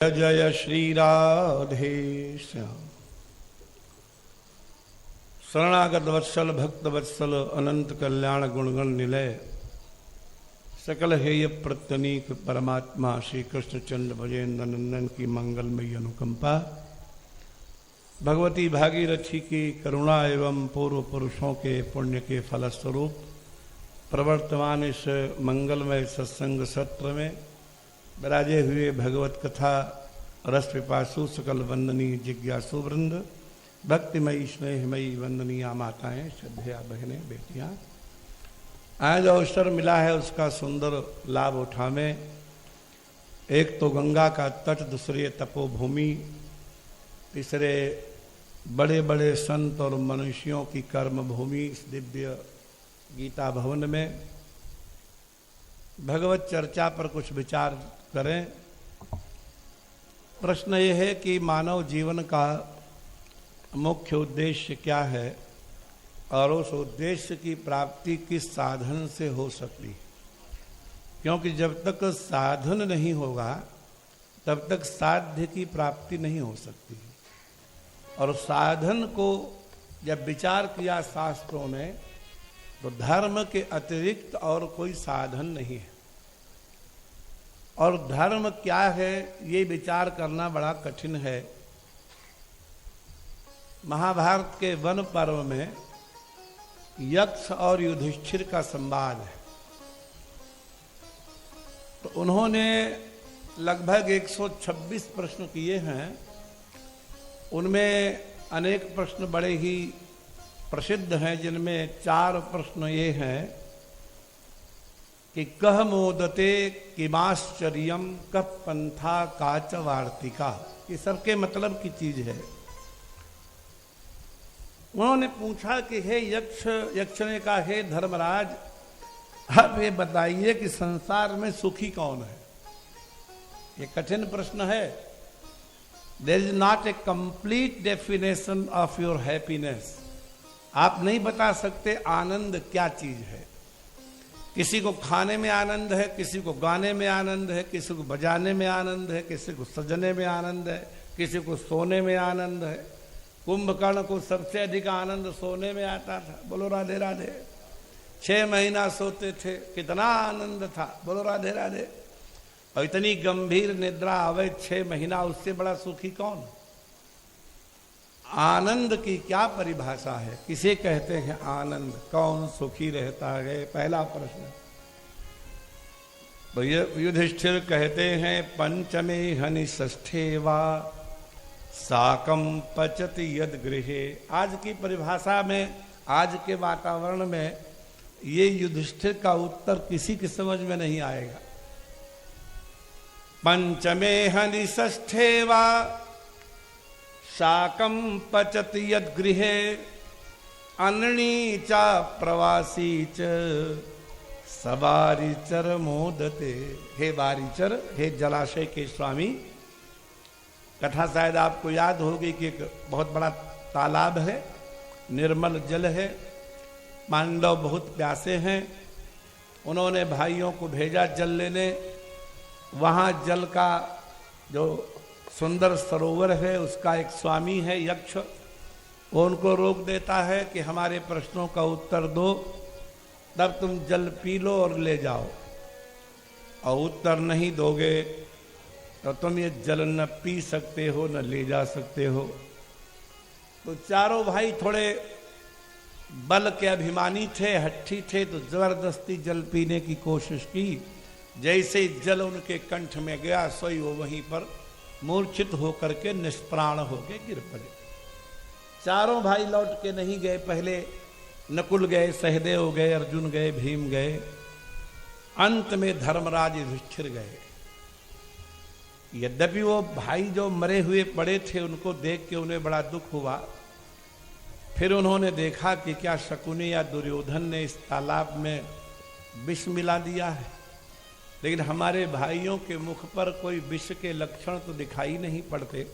जय श्री राधे श्याम। शरणागत वत्सल भक्त वत्सल अनंत कल्याण गुणगण निलय सकल हेय प्रत्यनीक परमात्मा श्री कृष्णचंद्र भजेंद्र नंदन की मंगलमयी अनुकंपा, भगवती भागीरथी की करुणा एवं पूर्व पुरुषों के पुण्य के फलस्वरूप प्रवर्तमान इस मंगलमय सत्संग सत्र में विराजे हुए भगवत कथा रस पिपासु सकल वंदनीय जिज्ञासु वृंद, भक्तिमयी स्नेहमयी वंदनीय माताएं, श्रद्धेया बहनें, बेटियां, आज अवसर मिला है उसका सुंदर लाभ उठावें। एक तो गंगा का तट, दूसरे तपोभूमि, तीसरे बड़े बड़े संत और मनुष्यों की कर्म भूमि इस दिव्य गीता भवन में भगवत चर्चा पर कुछ विचार करें। प्रश्न ये है कि मानव जीवन का मुख्य उद्देश्य क्या है और उस उद्देश्य की प्राप्ति किस साधन से हो सकती है, क्योंकि जब तक साधन नहीं होगा तब तक साध्य की प्राप्ति नहीं हो सकती। और साधन को जब विचार किया शास्त्रों ने तो धर्म के अतिरिक्त और कोई साधन नहीं है। और धर्म क्या है ये विचार करना बड़ा कठिन है। महाभारत के वन पर्व में यक्ष और युधिष्ठिर का संवाद है, तो उन्होंने लगभग 126 प्रश्न किए हैं। उनमें अनेक प्रश्न बड़े ही प्रसिद्ध हैं, जिनमें 4 प्रश्न ये हैं कि कह मोदते किमाश्चर्यम कह पंथा काच वार्तिका। ये सबके मतलब की चीज है। उन्होंने पूछा कि हे यक्ष ने कहा, हे धर्मराज, आप ये बताइए कि संसार में सुखी कौन है। ये कठिन प्रश्न है। There is not a complete definition of your happiness. आप नहीं बता सकते आनंद क्या चीज है। किसी को खाने में आनंद है, किसी को गाने में आनंद है, किसी को बजाने में आनंद है, किसी को सजने में आनंद है, किसी को सोने में आनंद है। कुंभकर्ण को सबसे अधिक आनंद सोने में आता था। बोलो राधे राधे। 6 महीना सोते थे, कितना आनंद था। बोलो राधे राधे। और इतनी गंभीर निद्रा आवे 6 महीना, उससे बड़ा सुखी कौन। आनंद की क्या परिभाषा है, किसे कहते हैं आनंद, कौन सुखी रहता है, पहला प्रश्न। तो युधिष्ठिर कहते हैं पंचमे हनि षष्ठे वा साकम पचति यद गृहे। आज की परिभाषा में, आज के वातावरण में ये युधिष्ठिर का उत्तर किसी की समझ में नहीं आएगा। पंचमे हनि षष्ठे वा शाकम पचति यद गृहे अनणी चा प्रवासी च सवारिचर मोदते। हे वारिचर, हे जलाशय के स्वामी। कथा शायद आपको याद होगी कि एक बहुत बड़ा तालाब है, निर्मल जल है, पांडव बहुत प्यासे हैं। उन्होंने भाइयों को भेजा जल लेने। वहां जल का जो सुंदर सरोवर है उसका एक स्वामी है यक्ष, वो उनको रोक देता है कि हमारे प्रश्नों का उत्तर दो, तब तुम जल पी लो और ले जाओ। और उत्तर नहीं दोगे तो तुम ये जल न पी सकते हो न ले जा सकते हो। तो चारों भाई थोड़े बल के अभिमानी थे, हट्ठी थे, तो जबरदस्ती जल पीने की कोशिश की। जैसे जल उनके कंठ में गया, सोई वो वहीं पर मूर्छित होकर के निष्प्राण होके गिर पड़े। चारों भाई लौट के नहीं गए। पहले नकुल गए, सहदेव गए, अर्जुन गए, भीम गए, अंत में धर्मराज युधिष्ठिर गए। यद्यपि वो भाई जो मरे हुए पड़े थे उनको देख के उन्हें बड़ा दुख हुआ। फिर उन्होंने देखा कि क्या शकुनी या दुर्योधन ने इस तालाब में विष मिला दिया है, लेकिन हमारे भाइयों के मुख पर कोई विष के लक्षण तो दिखाई नहीं पड़ते।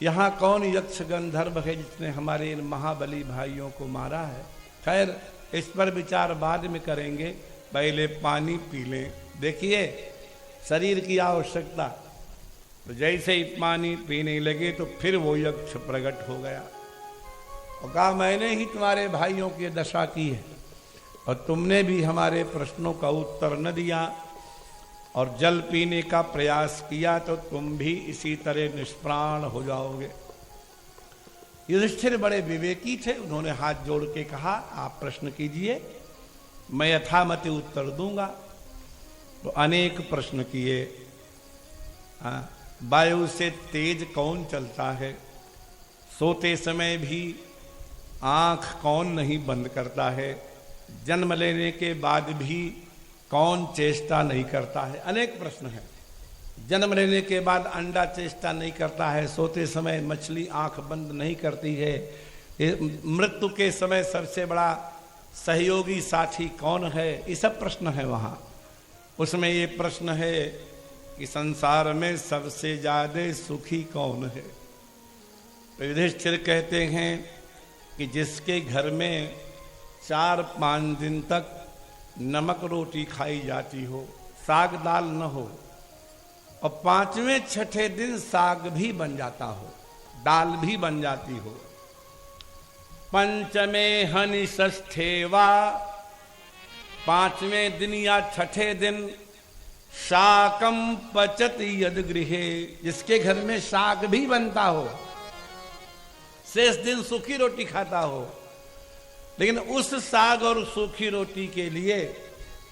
यहाँ कौन यक्ष गंधर्व है जिसने हमारे इन महाबली भाइयों को मारा है। खैर, इस पर विचार बाद में करेंगे, पहले पानी पी लें। देखिए, शरीर की आवश्यकता। तो जैसे ही पानी पीने लगे तो फिर वो यक्ष प्रकट हो गया और कहा, मैंने ही तुम्हारे भाइयों की दशा की है और तुमने भी हमारे प्रश्नों का उत्तर न दिया और जल पीने का प्रयास किया तो तुम भी इसी तरह निष्प्राण हो जाओगे। युधिष्ठिर बड़े विवेकी थे, उन्होंने हाथ जोड़ के कहा, आप प्रश्न कीजिए, मैं यथामति उत्तर दूंगा। तो अनेक प्रश्न किए। वायु से तेज कौन चलता है? सोते समय भी आंख कौन नहीं बंद करता है? जन्म लेने के बाद भी कौन चेष्टा नहीं करता है? अनेक प्रश्न हैं। जन्म लेने के बाद अंडा चेष्टा नहीं करता है, सोते समय मछली आंख बंद नहीं करती है, मृत्यु के समय सबसे बड़ा सहयोगी साथी कौन है? ये सब प्रश्न है वहाँ। उसमें ये प्रश्न है कि संसार में सबसे ज्यादा सुखी कौन है? तो युधिष्ठिर कहते हैं कि जिसके घर में 4-5 दिन तक नमक रोटी खाई जाती हो, साग दाल न हो, और 5वें-6ठे दिन साग भी बन जाता हो, दाल भी बन जाती हो। पंचमे हनि षष्ठे वा, 5वें दिन या 6ठे दिन शाकम पचत यद गृहे, जिसके घर में साग भी बनता हो, शेष दिन सूखी रोटी खाता हो, लेकिन उस साग और सूखी रोटी के लिए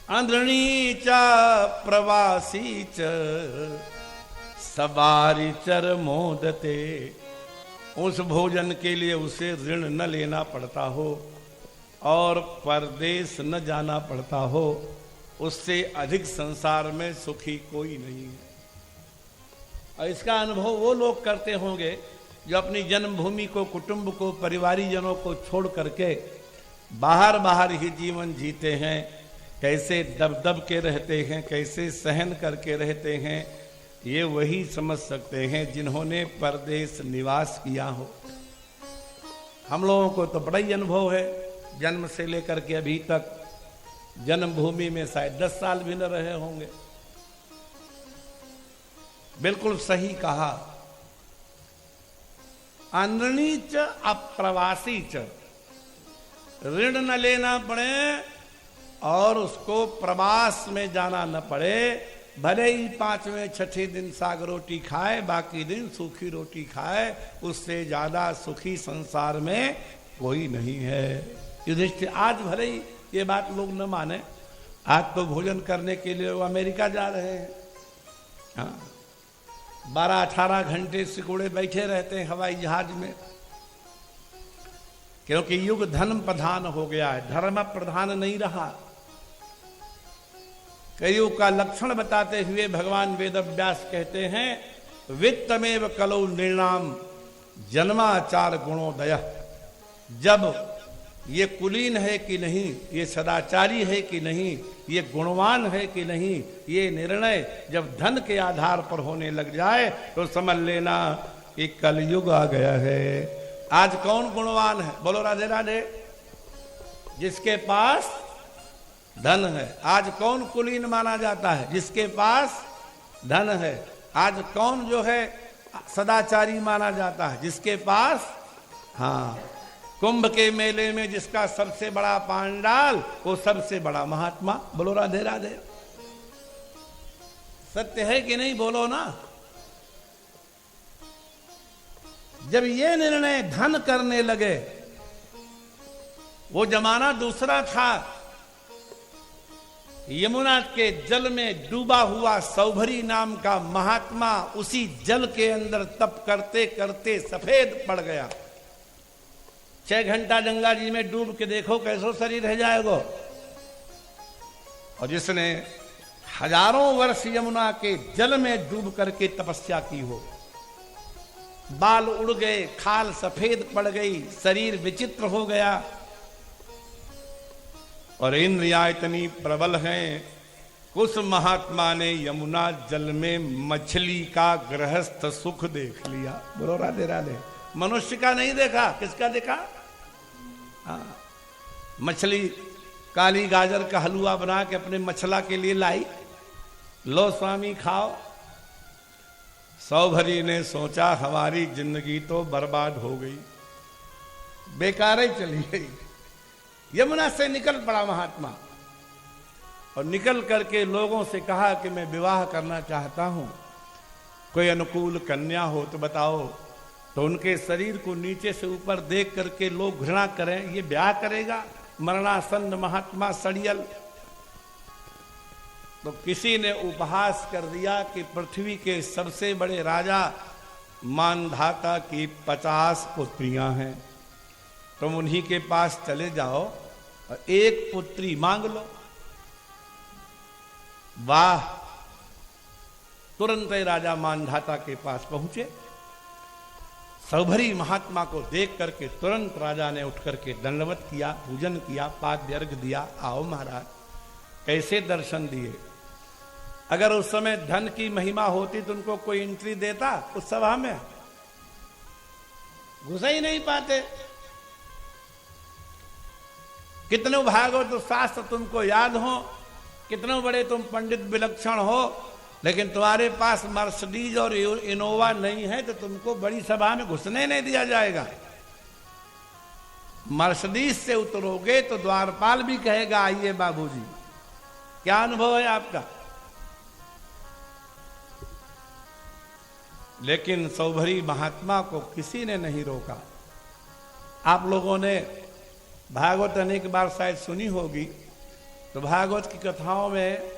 अंधणी च प्रवासी च सवारी चर मोदते, उस भोजन के लिए उसे ऋण न लेना पड़ता हो और परदेश न जाना पड़ता हो, उससे अधिक संसार में सुखी कोई नहीं है। और इसका अनुभव वो लोग करते होंगे जो अपनी जन्मभूमि को, कुटुंब को, परिवारीजनों को छोड़ करके बाहर ही जीवन जीते हैं, कैसे दब के रहते हैं, कैसे सहन करके रहते हैं, ये वही समझ सकते हैं जिन्होंने परदेश निवास किया हो। हम लोगों को तो बड़ा ही अनुभव है, जन्म से लेकर के अभी तक जन्मभूमि में शायद 10 साल भी न रहे होंगे। बिल्कुल सही कहा। अंधणी च अप्रवासी च, ऋण न लेना पड़े और उसको प्रवास में जाना न पड़े, भले ही 5वें-6ठे दिन साग रोटी खाए, बाकी दिन सूखी रोटी खाए, उससे ज्यादा सुखी संसार में कोई नहीं है। युधिष्ठिर, आज भले ही ये बात लोग न माने, आज तो भोजन करने के लिए वो अमेरिका जा रहे हैं, हाँ, 12-18 घंटे सिकुड़े बैठे रहते हैं हवाई जहाज में, क्योंकि युग धर्म प्रधान हो गया है, धर्म प्रधान नहीं रहा। कलयुग का लक्षण बताते हुए भगवान वेदव्यास कहते हैं, वित्तमेव कलौ निर्णाम जन्माचार गुणोदय। जब ये कुलीन है कि नहीं, ये सदाचारी है कि नहीं, ये गुणवान है कि नहीं, ये निर्णय जब धन के आधार पर होने लग जाए तो समझ लेना कि कलयुग आ गया है। आज कौन गुणवान है? बोलो राधे राधे। जिसके पास धन है। आज कौन कुलीन माना जाता है? जिसके पास धन है। आज कौन जो है सदाचारी माना जाता है? जिसके पास, हाँ, कुंभ के मेले में जिसका सबसे बड़ा पांडाल, वो सबसे बड़ा महात्मा। बोलो राधे राधे। सत्य है कि नहीं? बोलो ना। जब ये निर्णय धन करने लगे, वो जमाना दूसरा था। यमुना के जल में डूबा हुआ सौभरी नाम का महात्मा उसी जल के अंदर तप करते करते सफेद पड़ गया। 6 घंटा गंगा जी में डूब के देखो कैसो शरीर रह जाएगा। और जिसने हजारों वर्ष यमुना के जल में डूब करके तपस्या की हो, बाल उड़ गए, खाल सफेद पड़ गई, शरीर विचित्र हो गया, और इंद्रियां इतनी प्रबल हैं, उस महात्मा ने यमुना जल में मछली का गृहस्थ सुख देख लिया। बोलो राधे राधे। मनुष्य का नहीं देखा, किसका देखा? हाँ, मछली काली गाजर का हलवा बना के अपने मछला के लिए लाई, लो स्वामी खाओ। सौभरी ने सोचा हमारी जिंदगी तो बर्बाद हो गई, बेकार ही चली गई। यमुना से निकल पड़ा महात्मा और निकल करके लोगों से कहा कि मैं विवाह करना चाहता हूं, कोई अनुकूल कन्या हो तो बताओ। तो उनके शरीर को नीचे से ऊपर देख करके लोग घृणा करें, ये ब्याह करेगा मरणासन्न महात्मा सड़ियल। तो किसी ने उपहास कर दिया कि पृथ्वी के सबसे बड़े राजा मानधाता की 50 पुत्रियां हैं, तुम उन्हीं के पास चले जाओ और एक पुत्री मांग लो। वाह! तुरंत राजा मानधाता के पास पहुंचे। सौभरी महात्मा को देख करके तुरंत राजा ने उठ करके दंडवत किया, पूजन किया, पाद्य अर्घ दिया। आओ महाराज। कैसे दर्शन दिए? अगर उस समय धन की महिमा होती तो उनको कोई एंट्री देता उस सभा में? घुस ही नहीं पाते। कितने भागवत तो शास्त्र तुमको याद हो, कितने बड़े तुम पंडित विलक्षण हो, लेकिन तुम्हारे पास मर्सिडीज और इनोवा नहीं है तो तुमको बड़ी सभा में घुसने नहीं दिया जाएगा। मर्सिडीज से उतरोगे तो द्वारपाल भी कहेगा आइए बाबूजी। क्या अनुभव है आपका? लेकिन सौभरी महात्मा को किसी ने नहीं रोका। आप लोगों ने भागवत अनेक बार शायद सुनी होगी, तो भागवत की कथाओं में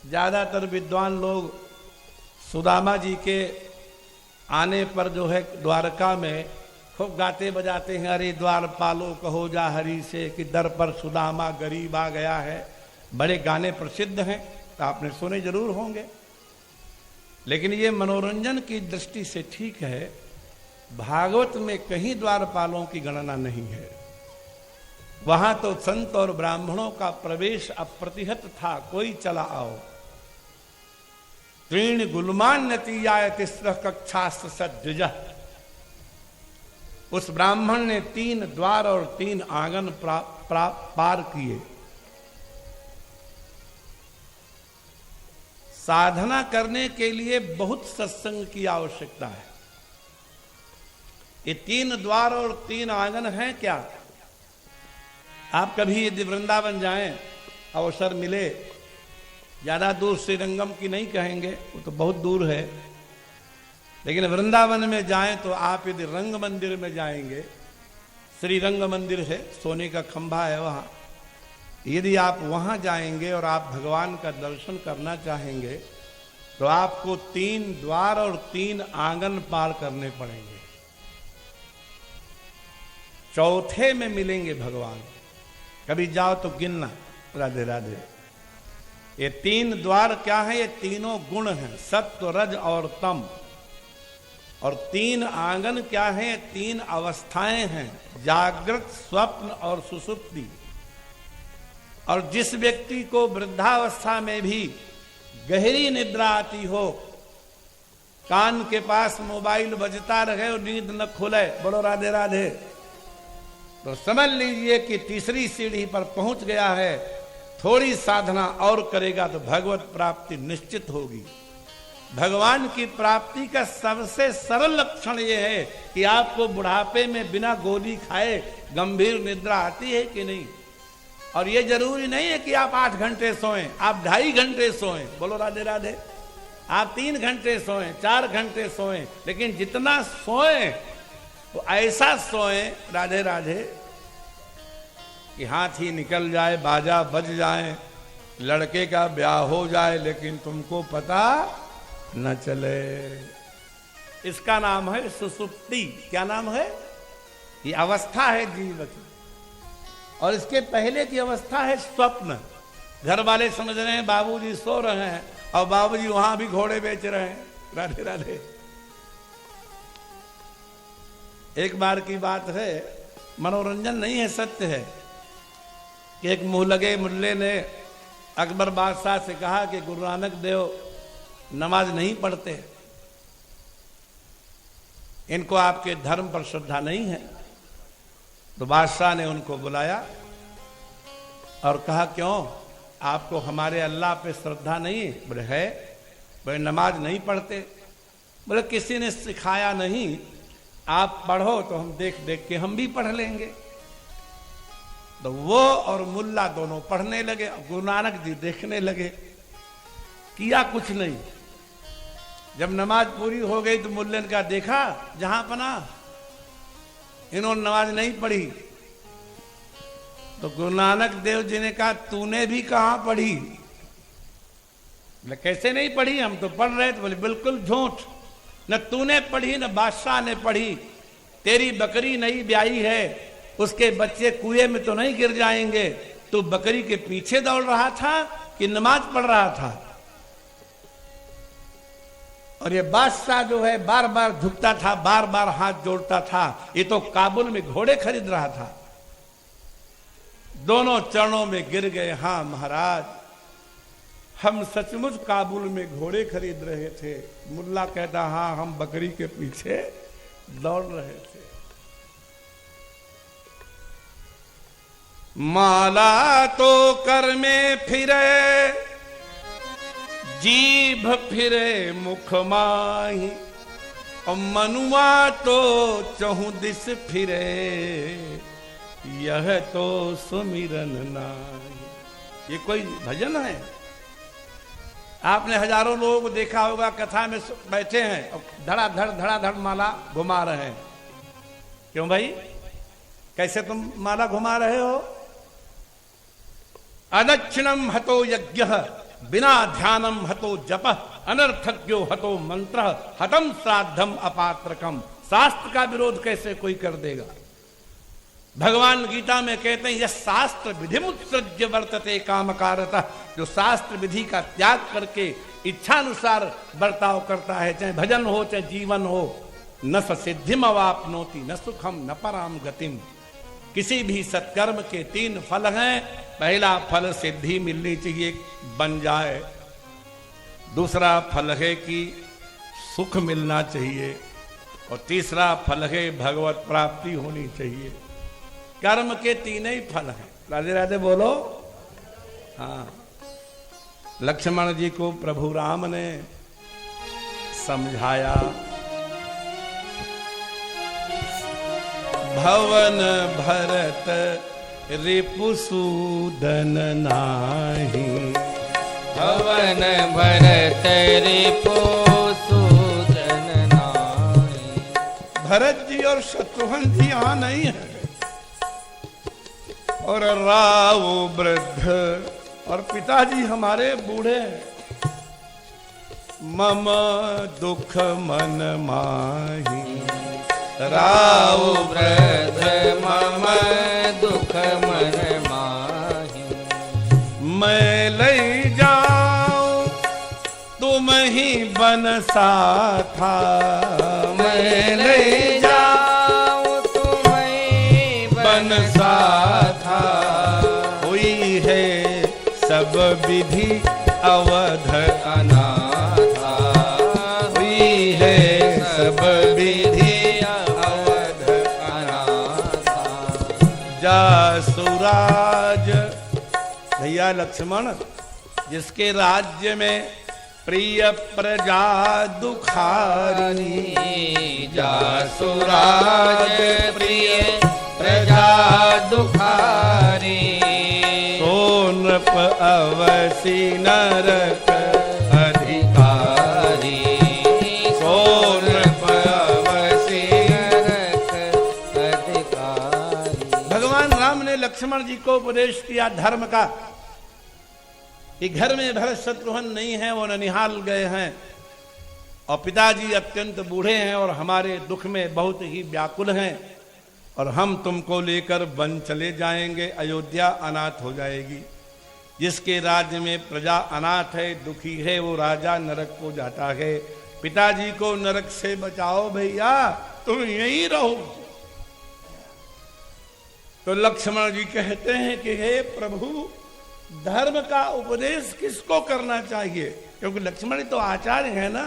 ज्यादातर विद्वान लोग सुदामा जी के आने पर जो है द्वारका में खूब गाते बजाते हैं, अरे द्वारपालो कहो जा हरि से कि दर पर सुदामा गरीब आ गया है। बड़े गाने प्रसिद्ध हैं, तो आपने सुने जरूर होंगे। लेकिन ये मनोरंजन की दृष्टि से ठीक है, भागवत में कहीं द्वारपालों की गणना नहीं है। वहां तो संत और ब्राह्मणों का प्रवेश अप्रतिहत था, कोई चला आओ। तीन गुलमान नतीयाय तिस्र कक्षास्त्र सद्विज। उस ब्राह्मण ने 3 द्वार और 3 आंगन पार किए। साधना करने के लिए बहुत सत्संग की आवश्यकता है। ये 3 द्वार और 3 आंगन हैं क्या? आप कभी यदि वृंदावन जाएं, अवसर मिले, ज्यादा दूर श्रीरंगम की नहीं कहेंगे, वो तो बहुत दूर है, लेकिन वृंदावन में जाएं तो आप यदि रंग मंदिर में जाएंगे, श्री रंग मंदिर है, सोने का खंभा है वहां, यदि आप वहां जाएंगे और आप भगवान का दर्शन करना चाहेंगे तो आपको 3 द्वार और 3 आंगन पार करने पड़ेंगे। चौथे में मिलेंगे भगवान। कभी जाओ तो गिनना। राधे राधे। ये 3 द्वार क्या है? ये तीनों गुण हैं, सत्व रज और तम। और 3 आंगन क्या है? ये 3 अवस्थाएं हैं, जागृत, स्वप्न और सुषुप्ति। और जिस व्यक्ति को वृद्धावस्था में भी गहरी निद्रा आती हो, कान के पास मोबाइल बजता रहे और नींद न खुले, बोलो राधे राधे, तो समझ लीजिए कि तीसरी सीढ़ी पर पहुंच गया है। थोड़ी साधना और करेगा तो भगवत प्राप्ति निश्चित होगी। भगवान की प्राप्ति का सबसे सरल लक्षण यह है कि आपको बुढ़ापे में बिना गोली खाए गंभीर निद्रा आती है कि नहीं। और ये जरूरी नहीं है कि आप 8 घंटे सोएं, आप 2.5 घंटे सोएं, बोलो राधे राधे। आप 3 घंटे सोएं, 4 घंटे सोएं, लेकिन जितना सोएं तो ऐसा सोएं, राधे राधे, कि हाथी निकल जाए, बाजा बज जाए, लड़के का ब्याह हो जाए, लेकिन तुमको पता न चले। इसका नाम है सुसुप्ति। क्या नाम है? ये अवस्था है जीव की। और इसके पहले की अवस्था है स्वप्न। घर वाले समझ रहे हैं बाबूजी सो रहे हैं और बाबूजी वहां भी घोड़े बेच रहे हैं। राधे राधे। एक बार की बात है, मनोरंजन नहीं है, सत्य है, कि एक मुंह लगे मुल्ले ने अकबर बादशाह से कहा कि गुरु नानक देव नमाज नहीं पढ़ते, इनको आपके धर्म पर श्रद्धा नहीं है। तो बादशाह ने उनको बुलाया और कहा क्यों, आपको हमारे अल्लाह पे श्रद्धा नहीं है? बोले है। बोले नमाज नहीं पढ़ते। बोले किसी ने सिखाया नहीं, आप पढ़ो तो हम देख देख के हम भी पढ़ लेंगे। तो वो और मुल्ला दोनों पढ़ने लगे, गुरु नानक जी देखने लगे, किया कुछ नहीं। जब नमाज पूरी हो गई तो मुल्ले ने कहा, देखा जहां पना इन्होंने नमाज नहीं पढ़ी। तो गुरु नानक देव जी ने कहा, तूने भी कहां पढ़ी? बोले कैसे नहीं पढ़ी, हम तो पढ़ रहे थे। बोले बिल्कुल झूठ, न तूने पढ़ी न बादशाह ने पढ़ी। तेरी बकरी नहीं ब्याई है, उसके बच्चे कुएं में तो नहीं गिर जाएंगे। तू बकरी के पीछे दौड़ रहा था कि नमाज पढ़ रहा था? और ये बादशाह जो है बार बार झुकता था, बार बार हाथ जोड़ता था, ये तो काबुल में घोड़े खरीद रहा था। दोनों चरणों में गिर गए, हाँ महाराज, हम सचमुच काबुल में घोड़े खरीद रहे थे। मुल्ला कहता, हाँ हम बकरी के पीछे दौड़ रहे थे। माला तो कर में फिरे, जीभ फिरे मुख माही, और मनुआ तो चहु दिस फिरे, यह तो सुमिरन नाहि। ये कोई भजन है? आपने हजारों लोगों को देखा होगा कथा में बैठे हैं और धड़ाधड़ माला घुमा रहे हैं। क्यों भाई, कैसे तुम माला घुमा रहे हो? अदक्षिणम हतो यज्ञ, बिना ध्यानम हतो जप, अनर्थज्ञो हतो मंत्र, हतम श्राद्धम अपात्रकम। शास्त्र का विरोध कैसे कोई कर देगा? भगवान गीता में कहते हैं, यह शास्त्र विधिमुत्सृज्य वर्तते कामकारतः। जो शास्त्र विधि का त्याग करके इच्छानुसार बर्ताव करता है, चाहे भजन हो चाहे जीवन हो, न स सिद्धिम अवाप्नोति न सुखम न पराम गतिम। किसी भी सत्कर्म के 3 फल हैं। पहला फल सिद्धि मिलनी चाहिए, बन जाए। दूसरा फल है कि सुख मिलना चाहिए, और तीसरा फल है भगवत प्राप्ति होनी चाहिए। कर्म के 3 ही फल हैं। राधे राधे बोलो। हाँ, लक्ष्मण जी को प्रभु राम ने समझाया, भवन भरत रिपुसूदन नाही, भवन भरत रिपुसूदन नाही। भरत जी और शत्रुघ्न जी यहां नहीं है, और राव वृद्ध और पिताजी हमारे बूढ़े। मम दुख मन माही, राव वृद्ध मम दुख मन माही। मैं ले जाऊं तुम ही बनसा था, मैं ले जाऊं तुम ही बनसा था। हुई है सब विधि अवध अनाथा, हुई है सब विधि अवध अनाथा। जासुराज भैया लक्ष्मण, जिसके राज्य में प्रिय प्रजा दुखारी, जासुराज प्रिय प्रजा दुखारी। सोनप अवसी नरक अधिकारी, सोनप अवसी नरक अधिकारी। भगवान राम ने लक्ष्मण जी को उपदेश किया धर्म का, कि घर में भरत शत्रुघ्न नहीं है, वो ननिहाल गए हैं, और पिताजी अत्यंत बूढ़े हैं और हमारे दुख में बहुत ही व्याकुल हैं, और हम तुमको लेकर वन चले जाएंगे, अयोध्या अनाथ हो जाएगी। जिसके राज्य में प्रजा अनाथ है, दुखी है, वो राजा नरक को जाता है। पिताजी को नरक से बचाओ भैया, तुम यहीं रहो। तो लक्ष्मण जी कहते हैं कि हे प्रभु, धर्म का उपदेश किसको करना चाहिए? क्योंकि लक्ष्मण तो आचार्य है ना,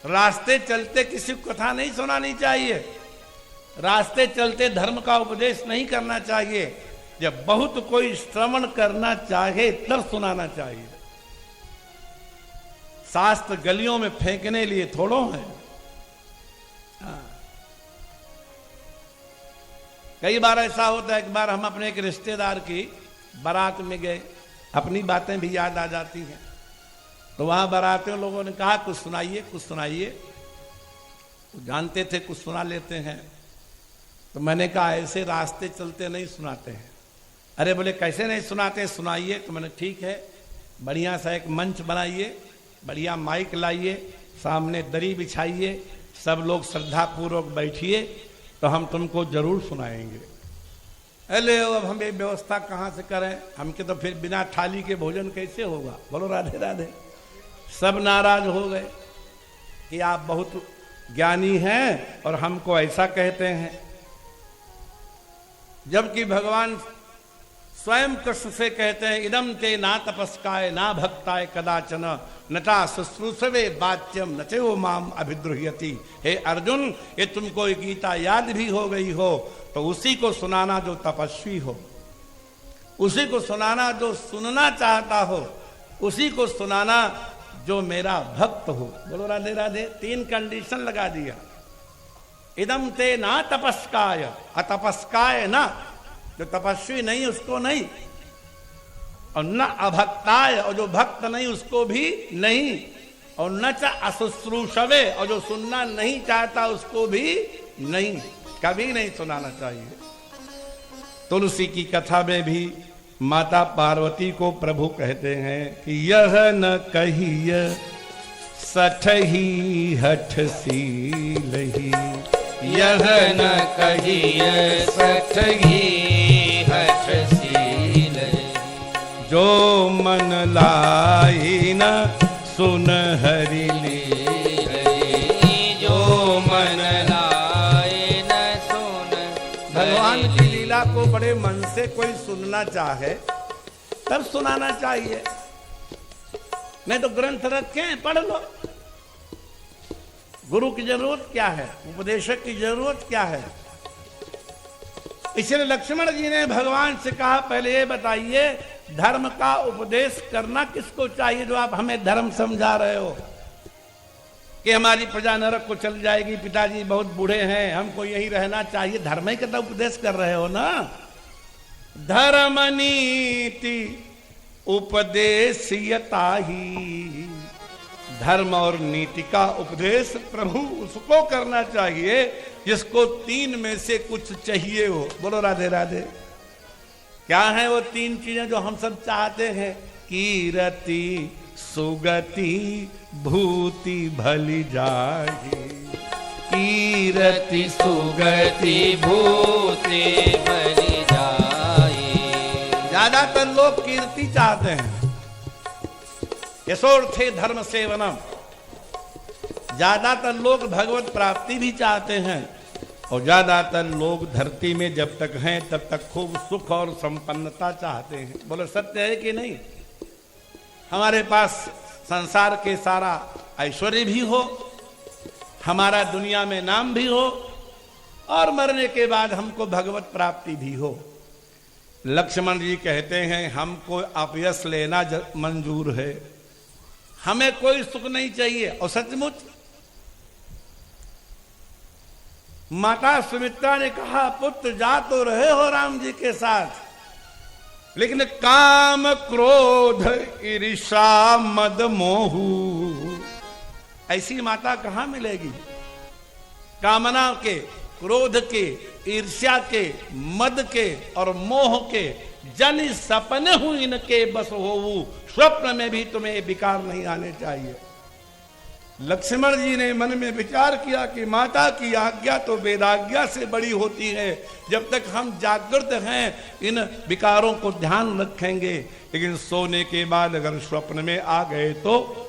रास्ते चलते किसी को कथा नहीं सुनानी चाहिए, रास्ते चलते धर्म का उपदेश नहीं करना चाहिए। जब बहुत कोई श्रवण करना चाहे तब सुनाना चाहिए। शास्त्र गलियों में फेंकने लिए थोड़ो है। कई बार ऐसा होता है, एक बार हम अपने एक रिश्तेदार की बारात में गए, अपनी बातें भी याद आ जाती हैं, तो वहां बारातियों लोगों ने कहा कुछ सुनाइए कुछ सुनाइए, तो जानते थे कुछ सुना लेते हैं। तो मैंने कहा ऐसे रास्ते चलते नहीं सुनाते हैं। अरे बोले कैसे नहीं सुनाते, सुनाइए। तो मैंने ठीक है, बढ़िया सा एक मंच बनाइए, बढ़िया माइक लाइए, सामने दरी बिछाइए, सब लोग श्रद्धापूर्वक बैठिए, तो हम तुमको जरूर सुनाएंगे। अरे अब हम ये व्यवस्था कहाँ से करें, हमके तो फिर बिना थाली के भोजन कैसे होगा। बोलो राधे राधे। सब नाराज हो गए कि आप बहुत ज्ञानी हैं और हमको ऐसा कहते हैं, जबकि भगवान स्वयं कृष्ण से कहते हैं इदम ते ना तपस्काय ना भक्ताय कदाचन नटा शुश्रूषवे वाच्यम न चो माम अभिद्रुह्यति। हे अर्जुन, ये तुमको ये गीता याद भी हो गई हो तो उसी को सुनाना जो तपस्वी हो, उसी को सुनाना जो सुनना चाहता हो, उसी को सुनाना जो मेरा भक्त हो। बोलो राधे राधे। 3 कंडीशन लगा दिया। इदम ते ना तपस्काय, अतपस्काय ना, जो तपस्वी नहीं उसको नहीं, और न अभक्ताय, और जो भक्त नहीं उसको भी नहीं, और न च अशुश्रूषवे, और जो सुनना नहीं चाहता उसको भी नहीं, कभी नहीं सुनाना चाहिए। तुलसी की कथा में भी माता पार्वती को प्रभु कहते हैं कि यह न कहिय सठही हठ सीलही, यह न कहिय सठही हठ सीलही, जो मन लाई न सुन हरि लीलही, जो मन लाए न सुन। भगवान की लीला को बड़े मन से कोई सुनना चाहे तब सुनाना चाहिए, नहीं तो ग्रंथ रखे पढ़ लो। गुरु की जरूरत क्या है, उपदेशक की जरूरत क्या है। इसलिए लक्ष्मण जी ने भगवान से कहा पहले ये बताइए धर्म का उपदेश करना किसको चाहिए, जो आप हमें धर्म समझा रहे हो कि हमारी प्रजा नरक को चल जाएगी, पिताजी बहुत बूढ़े हैं, हमको यही रहना चाहिए, धर्म ही का उपदेश कर रहे हो ना। धर्म नीति उपदेशयता ही, धर्म और नीति का उपदेश प्रभु उसको करना चाहिए जिसको 3 में से कुछ चाहिए हो। बोलो राधे राधे। क्या है वो 3 चीजें जो हम सब चाहते हैं? कीरति सुगति भूति भली जाहि, कीरति सुगति भूति भली जाहि। ज्यादातर लोग कीर्ति चाहते हैं, यशोर्थे धर्म सेवनम। ज्यादातर लोग भगवत प्राप्ति भी चाहते हैं, और ज्यादातर लोग धरती में जब तक हैं तब तक खूब सुख और संपन्नता चाहते हैं। बोलो सत्य है कि नहीं? हमारे पास संसार के सारा ऐश्वर्य भी हो, हमारा दुनिया में नाम भी हो, और मरने के बाद हमको भगवत प्राप्ति भी हो। लक्ष्मण जी कहते हैं हमको अपयश लेना मंजूर है, हमें कोई सुख नहीं चाहिए। और सचमुच माता सुमित्रा ने कहा पुत्र जा तो रहे हो राम जी के साथ, लेकिन काम क्रोध ईर्षा मद मोहू ऐसी माता कहां मिलेगी? कामना के, क्रोध के, ईर्ष्या के, मद के और मोह के जन सपने हूं इनके बस होवू, स्वप्न में भी तुम्हें विकार नहीं आने चाहिए। लक्ष्मण जी ने मन में विचार किया कि माता की आज्ञा तो वेदाज्ञा से बड़ी होती है, जब तक हम जागृत हैं इन विकारों को ध्यान रखेंगे, लेकिन सोने के बाद अगर स्वप्न में आ गए तो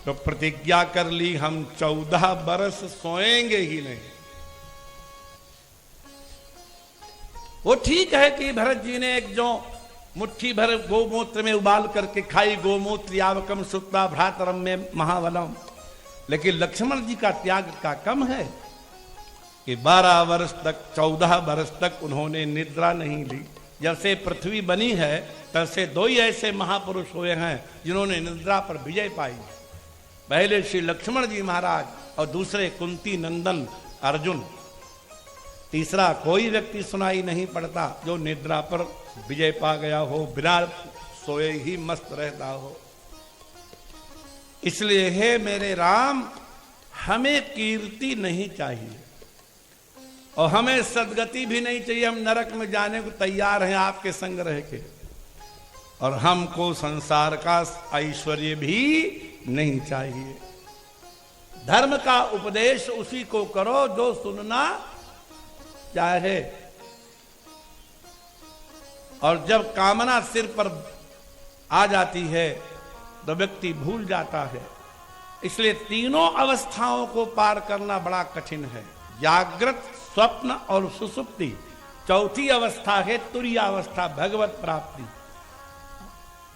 प्रतिज्ञा कर ली हम 14 बरस सोएंगे ही नहीं। वो ठीक है कि भरत जी ने एक जो मुट्ठी भर गोमूत्र में उबाल करके खाई, गोमूत्र यावकम शुक्ला भ्रातरम में महावलम, लेकिन लक्ष्मण जी का त्याग का कम है कि 12 वर्ष तक, 14 वर्ष तक उन्होंने निद्रा नहीं ली। जब से पृथ्वी बनी है तब से 2 ही ऐसे महापुरुष हुए हैं जिन्होंने निद्रा पर विजय पाई। पहले श्री लक्ष्मण जी महाराज और दूसरे कुंती नंदन अर्जुन, तीसरा कोई व्यक्ति सुनाई नहीं पड़ता जो निद्रा पर विजय पा गया हो, बिना सोए ही मस्त रहता हो। इसलिए हे मेरे राम, हमें कीर्ति नहीं चाहिए और हमें सदगति भी नहीं चाहिए। हम नरक में जाने को तैयार हैं आपके संग रह के, और हमको संसार का ऐश्वर्य भी नहीं चाहिए। धर्म का उपदेश उसी को करो जो सुनना चाहे, और जब कामना सिर पर आ जाती है तो व्यक्ति भूल जाता है। इसलिए तीनों अवस्थाओं को पार करना बड़ा कठिन है, जागृत, स्वप्न और सुसुप्ति। चौथी अवस्था है तुरीयावस्था, भगवत प्राप्ति।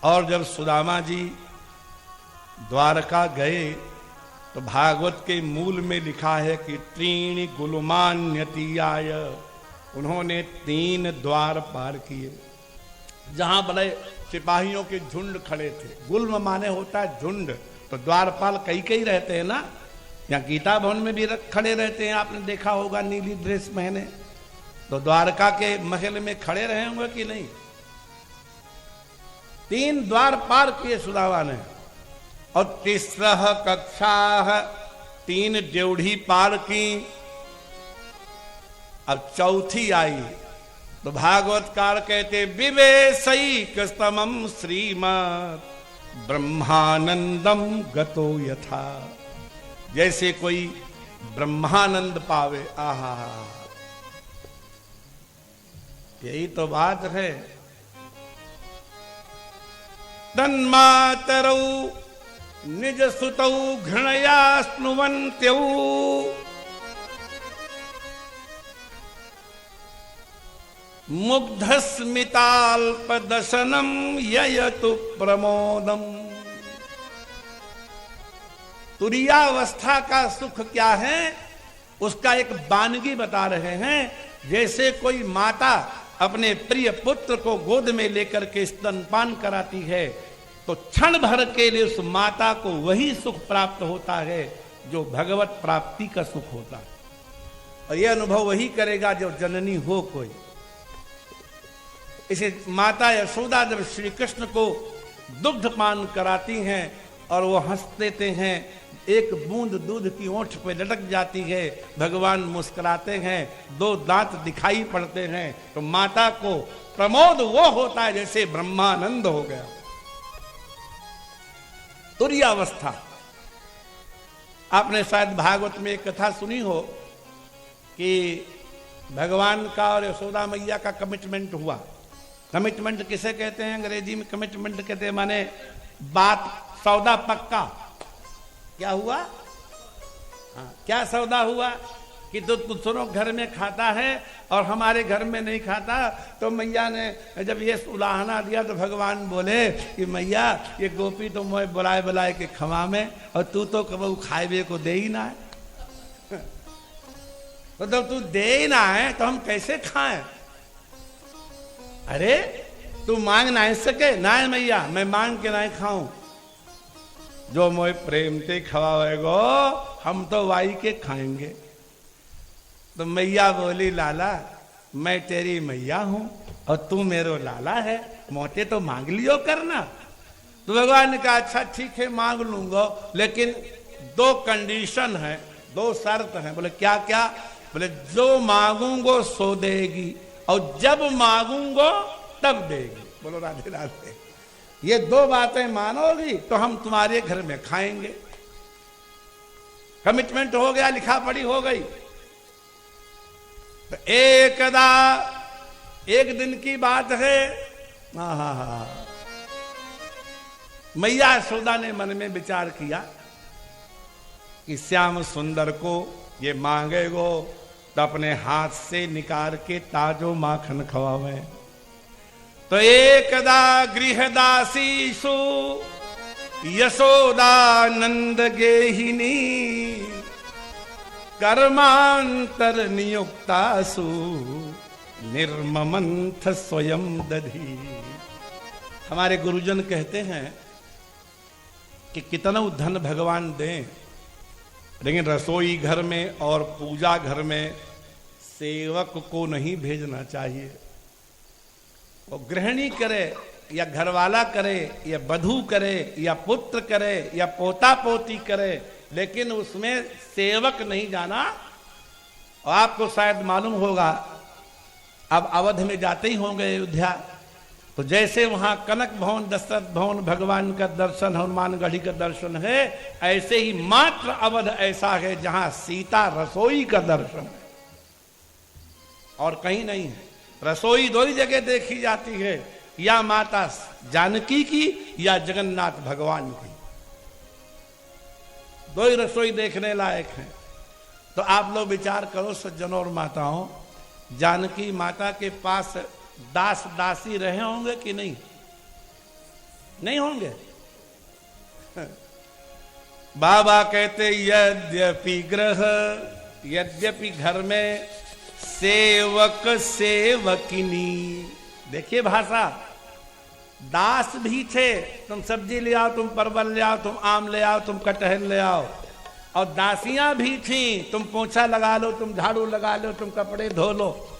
और जब सुदामा जी द्वारका गए तो भागवत के मूल में लिखा है कि त्रीणि गुलमान्यतीयाय, उन्होंने 3 द्वार पार किए। जहां बड़े सिपाहियों के झुंड खड़े थे, गुल्म माने होता है झुंड, तो द्वारपाल कई रहते हैं ना। यहाँ गीता भवन में भी खड़े रहते हैं, आपने देखा होगा नीली ड्रेस पहने। तो द्वारका के महल में खड़े रहे होंगे कि नहीं। 3 द्वार पार किए सुदामा ने, और तीसरा कक्षा 3 ड्योढ़ी पार की। अब चौथी आई तो भागवतकार कहते विवेशैक स्तमम श्रीमत् ब्रह्मानंदम गतो यथा, जैसे कोई ब्रह्मानंद पावे। आहा, यही तो बात है। तन्मातरौ निज सुतौ घृणया स्नुवन्त्यौ, मुग्धस्मिताल्पदशनम ययतु प्रमोदम। तुरीयावस्था का सुख क्या है, उसका एक वानगी बता रहे हैं। जैसे कोई माता अपने प्रिय पुत्र को गोद में लेकर के स्तनपान कराती है, तो क्षण भर के लिए उस माता को वही सुख प्राप्त होता है जो भगवत प्राप्ति का सुख होता है। और यह अनुभव वही करेगा जो जननी हो कोई। इसे माता यशोदा जब श्री कृष्ण को दुग्ध पान कराती हैं और वो हंस देते हैं, एक बूंद दूध की ओंठ पे लटक जाती है, भगवान मुस्कुराते हैं, 2 दांत दिखाई पड़ते हैं, तो माता को प्रमोद वो होता है जैसे ब्रह्मानंद हो गया। तुरीयावस्था। आपने शायद भागवत में एक कथा सुनी हो कि भगवान का और यशोदा मैया का कमिटमेंट हुआ। कमिटमेंट किसे कहते हैं अंग्रेजी में? कमिटमेंट कहते हैं माने बात, सौदा पक्का। क्या हुआ? हाँ, क्या सौदा हुआ कि तो दूसरों घर में खाता है और हमारे घर में नहीं खाता। तो मैया ने जब ये उलाहना दिया तो भगवान बोले कि मैया ये गोपी तो मोए बुलाए बुलाए के खमा में, और तू तो कबू खाए को दे ही ना है। तो जब तू दे ही ना है तो हम कैसे खाएं? अरे तू मांग ना सके ना है मैया, मैं मांग के ना खाऊं। जो मोए प्रेम से खवाएगो हम तो वाई के खाएंगे। तो मैया बोली लाला मैं तेरी मैया हूं और तू मेरो लाला है, मोटे तो मांग लियो करना। तो भगवान ने कहा अच्छा ठीक है मांग लूंगा, लेकिन 2 कंडीशन है, 2 शर्त है। बोले क्या क्या? बोले जो मांगूंगो सो देगी और जब मांगूंगो तब देगी। बोलो राधे राधे। ये 2 बातें मानोगी तो हम तुम्हारे घर में खाएंगे। कमिटमेंट हो गया, लिखा पढ़ी हो गई। तो एकदा, एक दिन की बात है, मैया यशोदा ने मन में विचार किया कि श्याम सुंदर को ये मांगेगो तो अपने हाथ से निकाल के ताजो माखन खवावे। तो एकदा गृहदासीसु यशोदानंद गेहिनी कर्मांतर नियुक्तासु निर्ममंथ स्वयं दधी। हमारे गुरुजन कहते हैं कि कितना धन भगवान दें, लेकिन रसोई घर में और पूजा घर में सेवक को नहीं भेजना चाहिए। वो गृहिणी करे या घरवाला करे या बधू करे या पुत्र करे या पोता पोती करे, लेकिन उसमें सेवक नहीं जाना। और आपको शायद मालूम होगा, अब अवध में जाते ही होंगे अयोध्या, तो जैसे वहां कनक भवन, दशरथ भवन, भगवान का दर्शन, हनुमानगढ़ी का दर्शन है, ऐसे ही मात्र अवध ऐसा है जहां सीता रसोई का दर्शन है और कहीं नहीं है। रसोई दो ही जगह देखी जाती है, या माता जानकी की या जगन्नाथ भगवान की, दो ही रसोई देखने लायक है। तो आप लोग विचार करो सज्जनों और माताओं, जानकी माता के पास दास दासी रहे होंगे कि नहीं? नहीं होंगे। बाबा कहते यद्यपि ग्रह, यद्यपि घर में सेवक सेवकिनी, देखिए भाषा, दास भी थे, तुम सब्जी ले आओ, तुम परवल ले आओ, तुम आम ले आओ, तुम कटहल ले आओ, और दासियां भी थी, तुम पोछा लगा लो, तुम झाड़ू लगा लो, तुम कपड़े धो लो।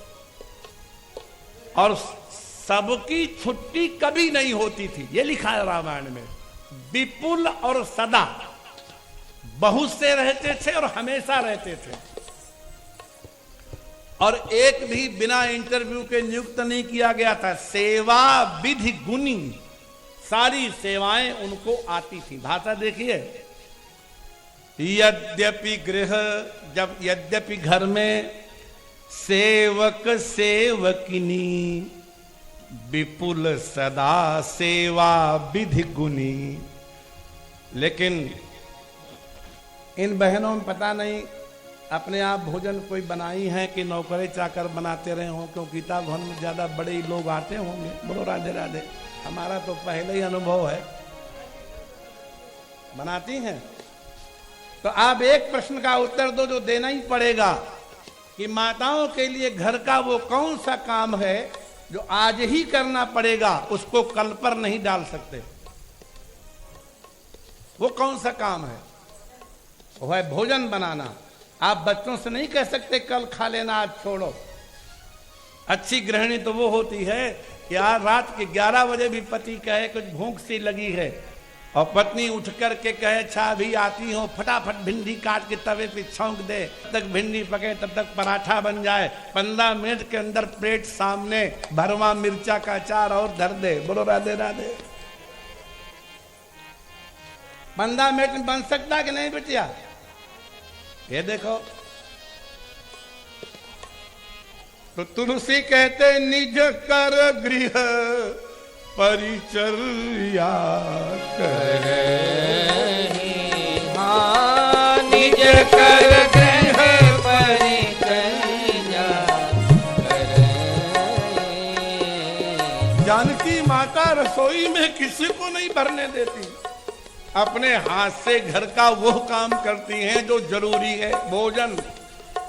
और सबकी छुट्टी कभी नहीं होती थी, ये लिखा है रामायण में। विपुल और सदा, बहुत से रहते थे और हमेशा रहते थे, और एक भी बिना इंटरव्यू के नियुक्त नहीं किया गया था। सेवा विधि गुणी, सारी सेवाएं उनको आती थी। भाषा देखिए, यद्यपि गृह, जब यद्यपि घर में सेवक सेवकिनी, विपुल सदा सेवा विधि गुणी। लेकिन इन बहनों में पता नहीं अपने आप भोजन कोई बनाई है कि नौकरे चाकर बनाते रहे हों, क्योंकि गीता भवन में ज्यादा बड़े लोग आते होंगे। बोलो राधे राधे। हमारा तो पहले ही अनुभव है, बनाती हैं। तो आप एक प्रश्न का उत्तर दो जो देना ही पड़ेगा, कि माताओं के लिए घर का वो कौन सा काम है जो आज ही करना पड़ेगा, उसको कल पर नहीं डाल सकते। वो कौन सा काम है? वो है भोजन बनाना। आप बच्चों से नहीं कह सकते कल खा लेना, आज छोड़ो। अच्छी गृहिणी तो वो होती है कि आज रात के 11 बजे भी पति कहे कुछ भूख सी लगी है, और पत्नी उठ करके कहे अच्छा अभी आती हो, फटाफट भिंडी काट के तवे पे छौंक दे, तब तक भिंडी पके, तब तक पराठा बन जाए, 15 मिनट के अंदर प्लेट सामने, भरवा मिर्चा का अचार और धर दे। बोलो राधे राधे। 15 मिनट में बन सकता कि नहीं बिटिया? ये देखो, तो तुलसी कहते निज कर गृह परिचर्या करे, हाँ निज कर गृह परिचर्या करे। जानकी माता रसोई में किसी को नहीं भरने देती, अपने हाथ से घर का वो काम करती हैं जो जरूरी है, भोजन।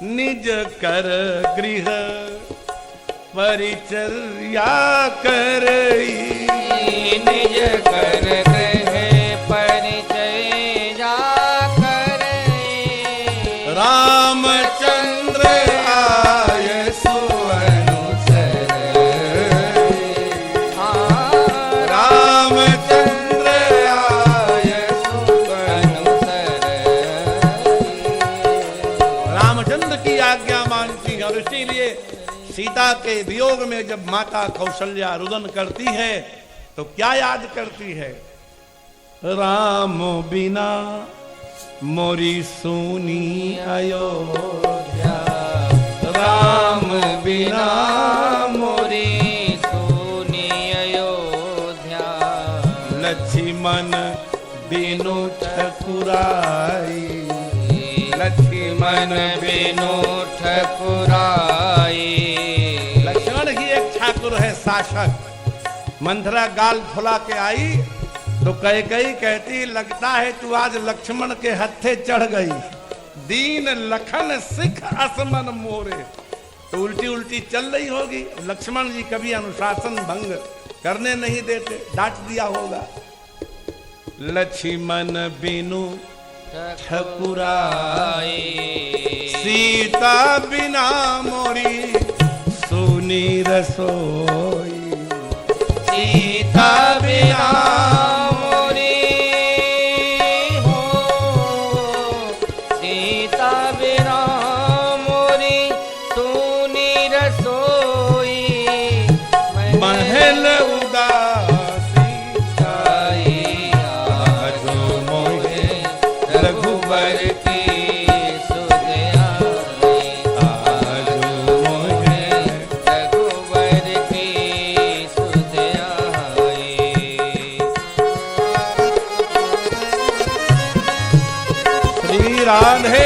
निज कर गृह परिचर्या करई, निज कर गृह परिचर्या करई। रामचंद्र आय सुअनुसर, रामचंद्र आय सुअनुसर। रामचंद्र की आज्ञा मानती, और इसीलिए सीता के वियोग में जब माता कौशल्या रुदन करती है तो क्या याद करती है? राम बिना मोरी सुनी अयोध्या, राम बिना मोरी सुनी अयोध्या। लक्ष्मण बिनु ठकुराई, लक्ष्मण बिनु ठकुराई। लक्ष्मण ही एक ठाकुर है, शासक। मंथरा गाल फुला के आई तो कैकेयी कहती लगता है तू आज लक्ष्मण के हत्थे चढ़ गई। दीन लखन सिख असमन मोरे, तो उल्टी उल्टी चल रही होगी। लक्ष्मण जी कभी अनुशासन भंग करने नहीं देते, डांट दिया होगा। लक्ष्मण बिनु ठकुराई। सीता बिना मोरी सुनी रसोई। सीता बिना मोरी हो, सीता बिना मोरी सुनी रसोई। महल उदासी आजो मोहे रघुबर की सुध आई। आजो मोहे रघुबर की सुध आई। श्री राधे।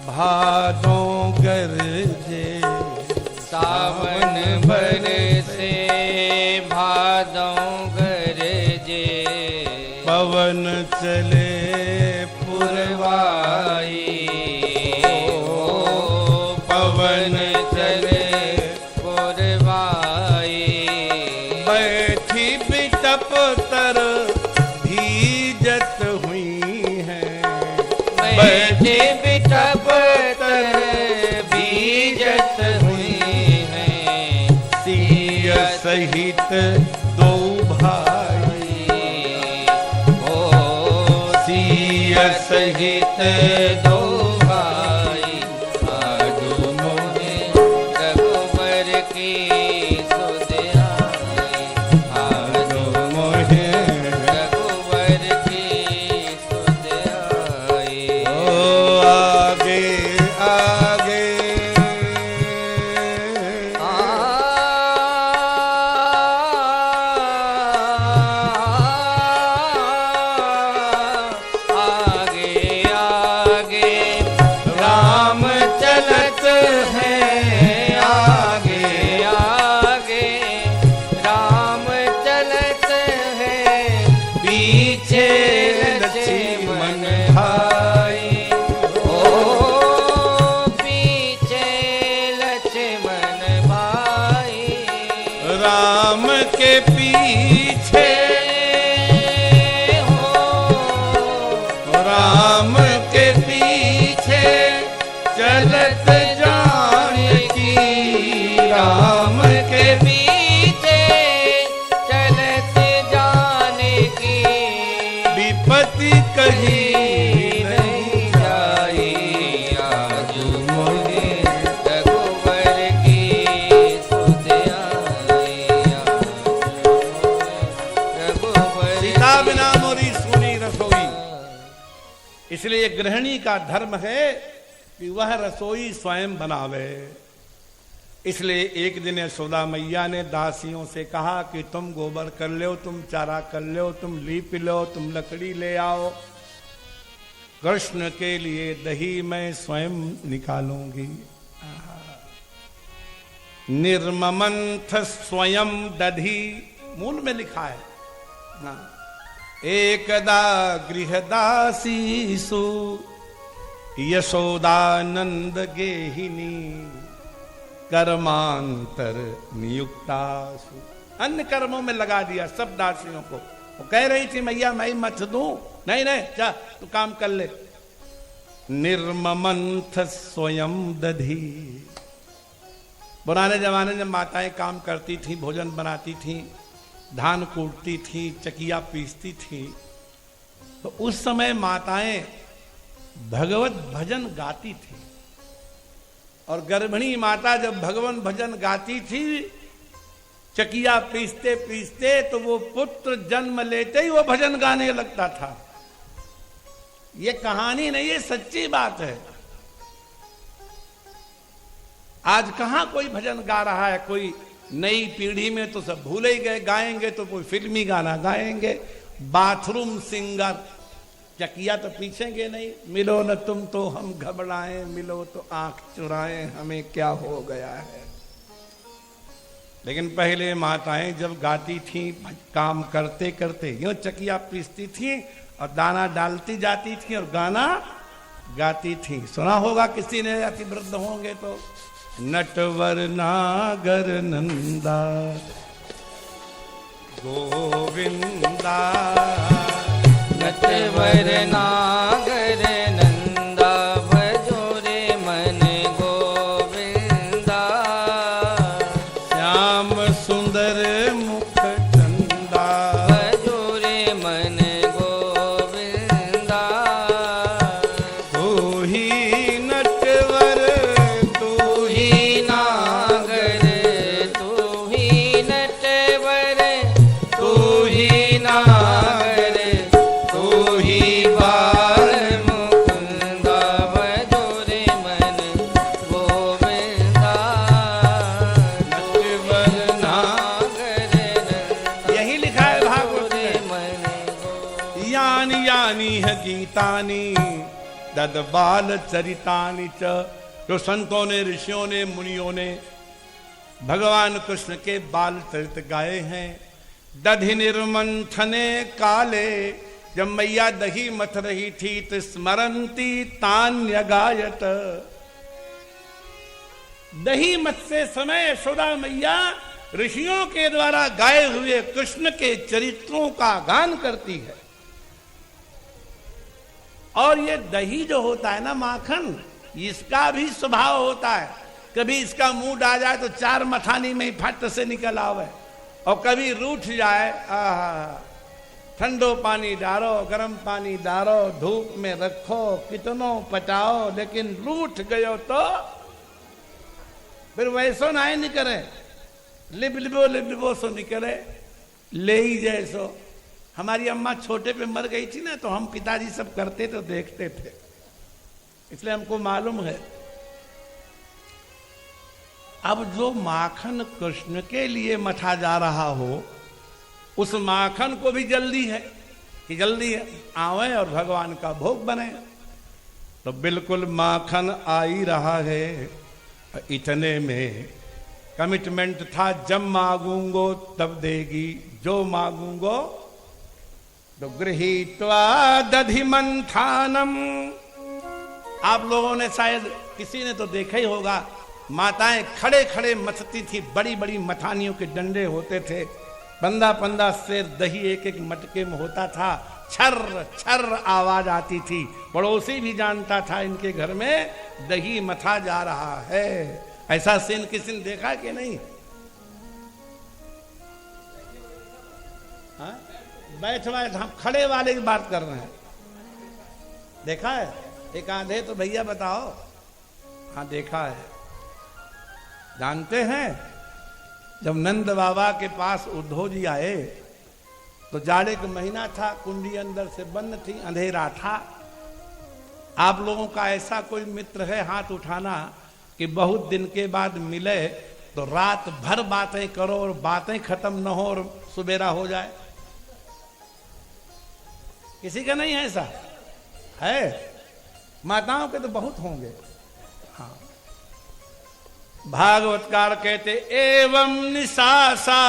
भादों गरजे सावन बरसे भादों गरजे। पवन चले पुरवाई। पवन चले पुरवाई। बैठी बिटप तर भीजत हुई है। बैठे बिटप तर बीजत हुई है। सिय सहित दो भाई। ओ सिय सहित दो भाई। आजो मोहे रघुबर की सुध आई। आजो मोहे रघुबर की सुध आई। आगे आगे आगे आगे राम चलत है। आगे आगे राम चलत है। पीछे लक्ष्मण भाई। ओ पीछे लक्ष्मण भाई। राम के पीछे हो राम के पीछे चलत जानकी। राम के पीछे चलत जाने की। विपत्ति कही नहीं जाई। आजो मोहे रघुबर की सुध आई। आजो मोहे रघुबर सीता बिना मोरी सुनी रसोई। इसलिए गृहिणी का धर्म है कि वह रसोई स्वयं बनावे। इसलिए एक दिन यशोदा मैया ने दासियों से कहा कि तुम गोबर कर लो, तुम चारा कर लो, तुम लीप लो, तुम लकड़ी ले आओ। कृष्ण के लिए दही मैं स्वयं निकालूंगी। निर्ममंथ स्वयं दधी मूल में लिखा है ना। एकदा गृहदासीसु यशोदानंद गेहिनी कर्मांतर नियुक्तासु। अन्य कर्मों में लगा दिया सब दासियों को। वो कह रही थी मैया मैं मत दूं। नहीं नहीं जा तू काम कर ले। निर्ममंथ स्वयं दधी। पुराने जमाने में माताएं काम करती थी, भोजन बनाती थी, धान कूटती थी, चकिया पीसती थी। तो उस समय माताएं भगवत भजन गाती थी। और गर्भिणी माता जब भगवान भजन गाती थी, चकिया पीसते पीसते, तो वो पुत्र जन्म लेते ही वो भजन गाने लगता था। ये कहानी नहीं, ये सच्ची बात है। आज कहां कोई भजन गा रहा है। कोई नई पीढ़ी में तो सब भूल ही गए। गाएंगे तो कोई फिल्मी गाना गाएंगे। Bathroom singer. चकिया तो पीछेंगे नहीं। मिलो न तुम तो हम घबराएं, मिलो तो आंख चुराएं, हमें क्या हो गया है। लेकिन पहले माताएं जब गाती थीं, काम करते करते यूं चकिया पीसती थीं और दाना डालती जाती थी और गाना गाती थी। सुना होगा किसी ने, अति वृद्ध होंगे तो। नटवर नागर नंदा गोविंदा, नटवर नागर नंदा भजो रे मन गोविंदा। श्याम सुंदर मुख चंदा भजो रे मन गोविंदा। तू ही नटवर तू ही नागर तू ही नटवर तू ही नागर तू ही बाल मुकुंदा भजो रे मन गोविंदा। नटवर नागर यही लिखा है भागवत रे में। मन गोविंदा। यानी यानी है गीतानी दद बाल चरितानी च, जो संतों ने, ऋषियों ने, मुनियों ने भगवान कृष्ण के बाल चरित गाए हैं। दधि निर्मंथने काले, जब मैया दही मथ रही थी तो स्मरंती तान्य गायत। दही मथते समय यशोदा मैया ऋषियों के द्वारा गाए हुए कृष्ण के चरित्रों का गान करती है। और ये दही जो होता है ना, माखन, इसका भी स्वभाव होता है। कभी इसका मुंह आ जाए तो 4 मथानी में ही फट से निकल आवे, और कभी रूठ जाए, आहा, ठंडो पानी डालो, गर्म पानी डालो, धूप में रखो, कितनो पटाओ, लेकिन रूठ गयो तो फिर वैसो ना ही निकले, लिबलिबो सो निकले, ले ही जैसो। हमारी अम्मा छोटे पे मर गई थी ना, तो हम पिताजी सब करते तो देखते थे, इसलिए हमको मालूम है। अब जो माखन कृष्ण के लिए मथा जा रहा हो, उस माखन को भी जल्दी है कि जल्दी आवे और भगवान का भोग बने। तो बिल्कुल माखन आ ही रहा है। इतने में कमिटमेंट था, जब मांगूंगो तब देगी, जो मांगूंगो तो गृहीत्वा दधि मंथानम। आप लोगों ने शायद किसी ने तो देखा ही होगा, माताएं खड़े खड़े मथती थी, बड़ी बड़ी मथानियों के डंडे होते थे, 15-15 सेर दही एक एक मटके में होता था, छर्र छर्र आवाज आती थी। पड़ोसी भी जानता था इनके घर में दही मथा जा रहा है। ऐसा सीन किसी ने देखा कि नहीं? हाँ? बैठ हम खड़े वाले की बात कर रहे हैं, देखा है? एक आधे तो भैया बताओ। हाँ देखा है। जानते हैं, जब नंद बाबा के पास उद्धव जी आए तो जाड़े का महीना था, कुंडी अंदर से बंद थी, अंधेरा था। आप लोगों का ऐसा कोई मित्र है, हाथ उठाना, कि बहुत दिन के बाद मिले तो रात भर बातें करो और बातें खत्म न हो और सुबेरा हो जाए? किसी का नहीं है ऐसा? है? माताओं के तो बहुत होंगे। हाँ, भागवतकार कहते, एवं निशासा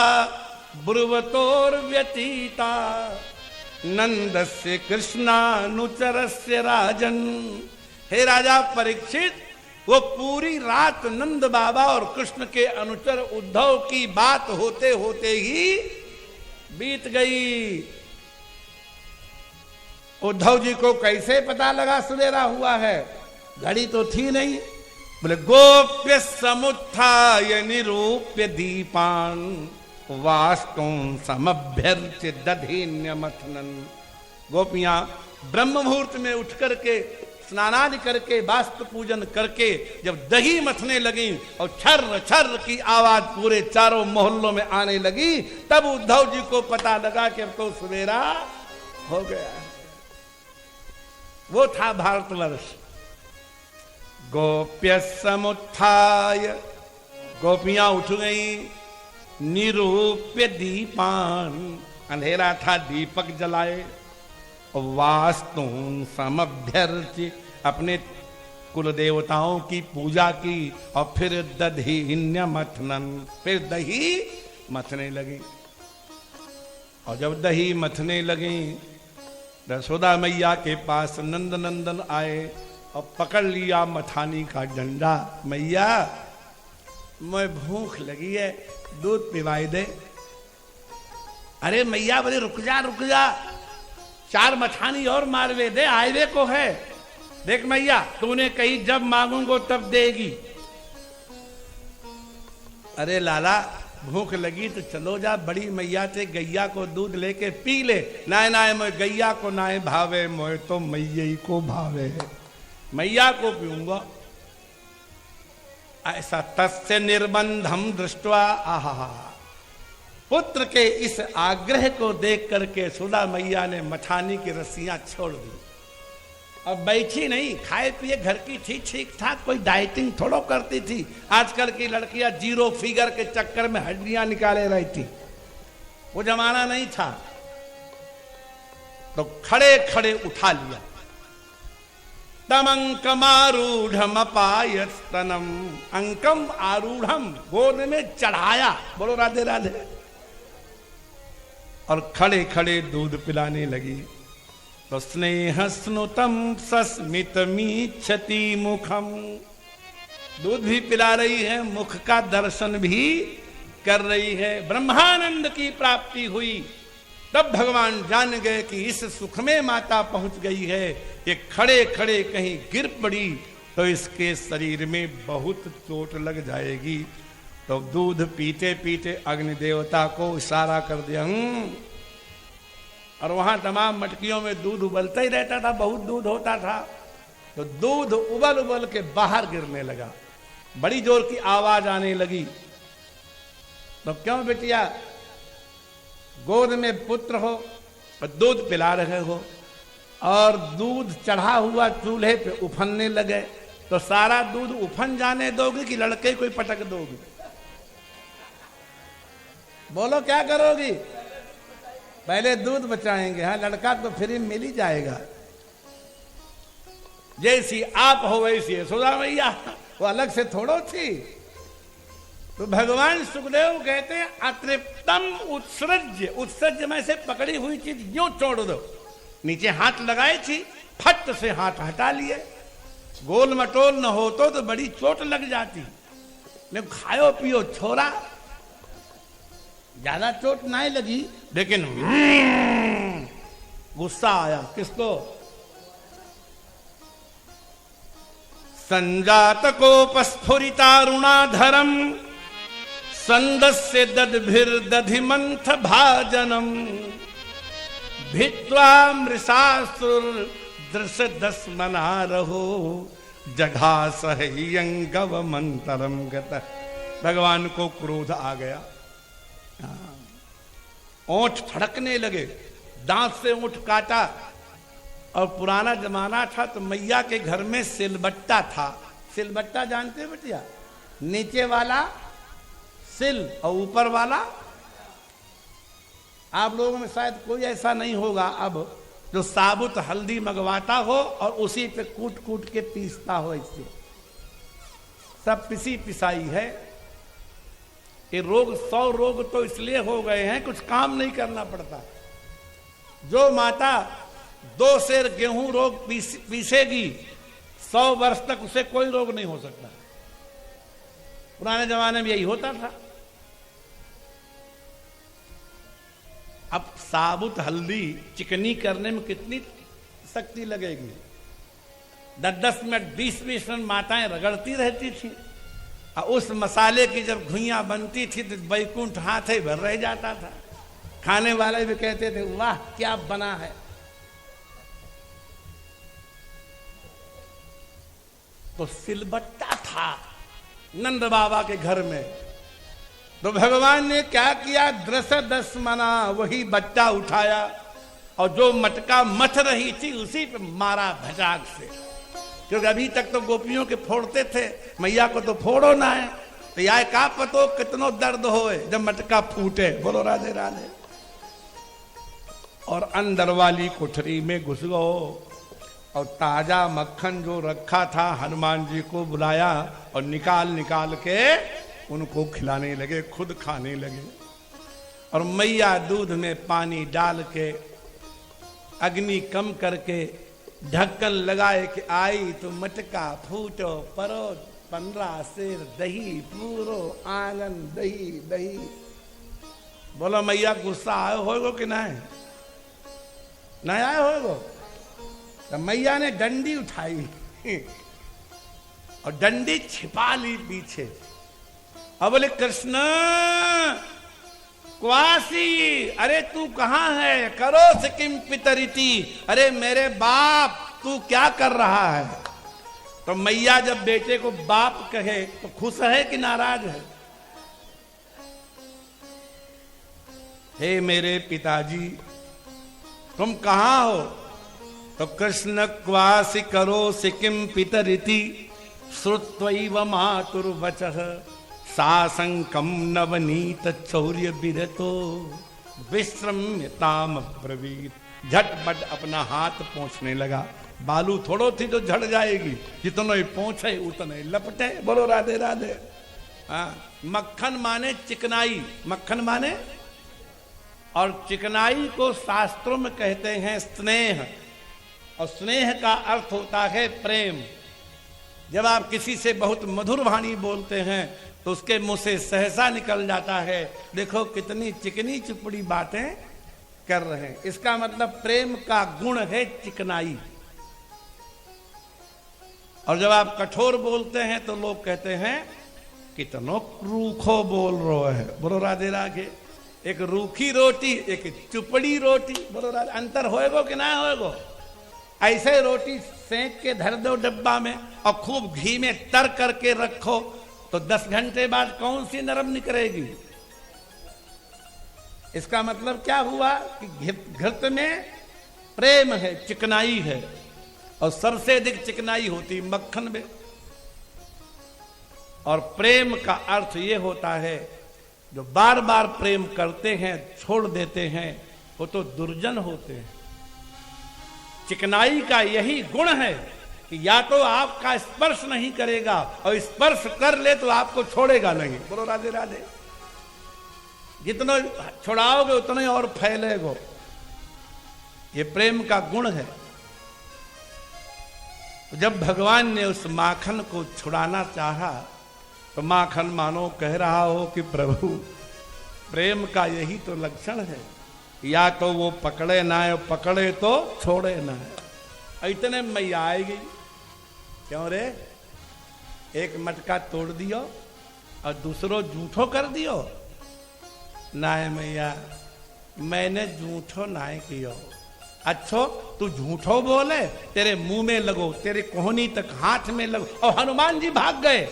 ब्रुवतोर व्यतीता नंदस्य कृष्णानुचरस्य राजन। हे राजा परीक्षित, वो पूरी रात नंद बाबा और कृष्ण के अनुचर उद्धव की बात होते होते ही बीत गई। उद्धव जी को कैसे पता लगा सवेरा हुआ है? घड़ी तो थी नहीं। बोले, गोप्य समुत्थाय निरूप्य दीपान वास्तुं समभ्यर्च्य दधीन्य मथनन। गोपियां ब्रह्म मुहूर्त में उठ करके स्नानादि करके वास्तु पूजन करके जब दही मथने लगी और छर्र छर्र की आवाज पूरे चारों मोहल्लों में आने लगी, तब उद्धव जी को पता लगा कि अब तो सवेरा हो गया है। वो था भारतवर्ष। गोप्य समुत्थाय, गोपियां उठ गई, निरूप्य दीपान, अंधेरा था, दीपक जलाए, वास्तु समभ्यर्च्य, अपने कुल देवताओं की पूजा की और फिर दधी मथनन, फिर दही मथने लगी। और जब दही मथने लगी, यशोदा मैया के पास नंद नंदन आए और पकड़ लिया मथानी का डंडा। मैया मैं भूख लगी है, दूध पिवाई दे। अरे मैया बोले रुक जा रुक जा, 4 मथानी और मारवे दे, आयवे को है। देख मैया तूने कही जब मांगूंगो तब देगी। अरे लाला भूख लगी तो चलो जा, बड़ी मैया से गैया को दूध लेके पी ले। नाय नाय मैं गैया को नाय भावे, मोए तो मैया ही को भावे, मैया को पीऊंगा। ऐसा तस्य निर्बंधम दृष्टवा, आहा, पुत्र के इस आग्रह को देख करके सुधा मैया ने मथानी की रस्सियां छोड़ दी। अब बैठी नहीं, खाए पिए घर की थी, ठीक ठाक, कोई डाइटिंग थोड़ो करती थी। आजकल की लड़कियां 0 फिगर के चक्कर में हड्डियां निकाले रही थी, वो जमाना नहीं था। तो खड़े खड़े उठा लिया। तम अंकमारूढ़ अपायस्तनम, अंकम आरूढ़म, गोद में चढ़ाया। बोलो राधे राधे। और खड़े खड़े दूध पिलाने लगी। तो स्नेह स्नुतम सस्मितमीच्छति मुखम, दूध भी पिला रही है, मुख का दर्शन भी कर रही है। ब्रह्मानंद की प्राप्ति हुई। तब भगवान जान गए कि इस सुख में माता पहुंच गई है। ये खड़े खड़े कहीं गिर पड़ी तो इसके शरीर में बहुत चोट लग जाएगी। तो दूध पीते पीते अग्नि देवता को इशारा कर दिया। और वहां तमाम मटकियों में दूध उबलता ही रहता था, बहुत दूध होता था। तो दूध उबल उबल के बाहर गिरने लगा, बड़ी जोर की आवाज आने लगी। तो क्यों बेटिया, गोद में पुत्र हो और दूध पिला रहे हो और दूध चढ़ा हुआ चूल्हे पे उफनने लगे, तो सारा दूध उफन जाने दोगी कि लड़के कोई पटक दोगी? बोलो क्या करोगी? पहले दूध बचाएंगे। हाँ, लड़का तो फ्री मिल ही जाएगा। जैसी आप हो वैसी यशोदा मैया, वो अलग से थोड़ो थी। तो भगवान सुखदेव कहते हैं अतृप्तम उत्सृज्य, उत्सर्ज में से पकड़ी हुई चीज यूं छोड़ दो। नीचे हाथ लगाए थी, फट से हाथ हटा लिए। गोल मटोल न हो तो बड़ी चोट लग जाती। लेकिन खाओ पियो छोरा, ज्यादा चोट नहीं लगी, लेकिन गुस्सा आया। किसको? संजात कोपस्फुरितारुणाधरम संदस्य दद्भिर दधिमंथ भाजनम भित्वा मृषासुर दृश दस्मना रहो जघास यंगव मंतरम गत। भगवान को क्रोध आ गया, ओंठ फड़कने लगे, दांत से ओंठ काटा। और पुराना जमाना था तो मैया के घर में सिलबट्टा था। सिलबट्टा जानते हो बेटिया? नीचे वाला सिल और ऊपर वाला। आप लोगों में शायद कोई ऐसा नहीं होगा अब जो साबुत हल्दी मंगवाता हो और उसी पे कूट कूट के पीसता हो। इससे सब पिसी पिसाई है। ये रोग 100 रोग तो इसलिए हो गए हैं, कुछ काम नहीं करना पड़ता। जो माता 2 सेर गेहूं रोग पीसेगी 100 वर्ष तक उसे कोई रोग नहीं हो सकता। पुराने जमाने में यही होता था। अब साबुत हल्दी चिकनी करने में कितनी शक्ति लगेगी? 10-10 मिनट 20-20 मिनट माताएं रगड़ती रहती थी। और उस मसाले की जब घुइयां बनती थी तो बैकुंठ हाथ ही भर रह जाता था। खाने वाले भी कहते थे वाह क्या बना है। तो सिलबट्टा था नंद बाबा के घर में। तो भगवान ने क्या किया? दृश दस्मना, वही बट्टा उठाया और जो मटका मथ रही थी उसी पे मारा भजाक से। क्योंकि अभी तक तो गोपियों के फोड़ते थे, मैया को तो फोड़ो ना है। तो या का पतो कितनो दर्द होए जब मटका फूटे। बोलो राधे राधे। और अंदर वाली कोठरी में घुस गो और ताजा मक्खन जो रखा था हनुमान जी को बुलाया और निकाल निकाल के उनको खिलाने लगे, खुद खाने लगे। और मैया दूध में पानी डाल के अग्नि कम करके ढक्कन लगाए कि आई तो मटका फूटो परो 15 सेर दही पूरो आंगन दही दही। बोलो मैया गुस्सा आयो होगो कि नहीं आयो होगो? तो मैया ने डंडी उठाई और डंडी छिपा ली पीछे। अब बोले कृष्ण क्वासी, अरे तू कहां है? करो सिकिम पितरिति, अरे मेरे बाप तू क्या कर रहा है? तो मैया जब बेटे को बाप कहे तो खुश है कि नाराज है? हे मेरे पिताजी तुम कहां हो? तो कृष्ण क्वासी करो सिकिम पितरिति श्रुत्वैव मातुर्वचः सासंकम नवनीत चौर्य विरतो विश्रम्यताम ब्रवीत। झटपट अपना हाथ पोंछने लगा। बालू थोड़ो थी तो झड़ जाएगी, जितनो ही पोंछे उतने लपटे। बोलो राधे राधे। मक्खन माने चिकनाई, मक्खन माने, और चिकनाई को शास्त्रों में कहते हैं स्नेह, और स्नेह का अर्थ होता है प्रेम। जब आप किसी से बहुत मधुर वाणी बोलते हैं तो उसके मुंह से सहसा निकल जाता है, देखो कितनी चिकनी चुपड़ी बातें कर रहे हैं। इसका मतलब प्रेम का गुण है चिकनाई। और जब आप कठोर बोलते हैं तो लोग कहते हैं कितनो रूखो बोल रहे है। बोलो राधे राधे। एक रूखी रोटी, एक चुपड़ी रोटी। बोलो राधे। अंतर होएगो कि ना होएगो? ऐसे रोटी सेंक के धर दो डब्बा में और खूब घी में तर करके रखो तो 10 घंटे बाद कौन सी नरम निकलेगी? इसका मतलब क्या हुआ कि घृत में प्रेम है, चिकनाई है, और सबसे अधिक चिकनाई होती मक्खन में। और प्रेम का अर्थ ये होता है जो बार बार प्रेम करते हैं छोड़ देते हैं वो तो दुर्जन होते हैं। चिकनाई का यही गुण है कि या तो आपका स्पर्श नहीं करेगा और स्पर्श कर ले तो आपको छोड़ेगा नहीं। बोलो राधे राधे। जितना छुड़ाओगे उतना ही और फैलेगा। ये प्रेम का गुण है। जब भगवान ने उस माखन को छुड़ाना चाहा तो माखन मानो कह रहा हो कि प्रभु प्रेम का यही तो लक्षण है, या तो वो पकड़े ना है, पकड़े तो छोड़े ना है। इतने मैया आएगी। क्यों रे? एक मटका तोड़ दियो और दूसरो झूठो कर दियो। नाय मैया मैंने झूठो नाय कियो। अच्छो तू झूठो बोले, तेरे मुंह में लगो, तेरे कोहनी तक हाथ में लगो। और हनुमान जी भाग गए।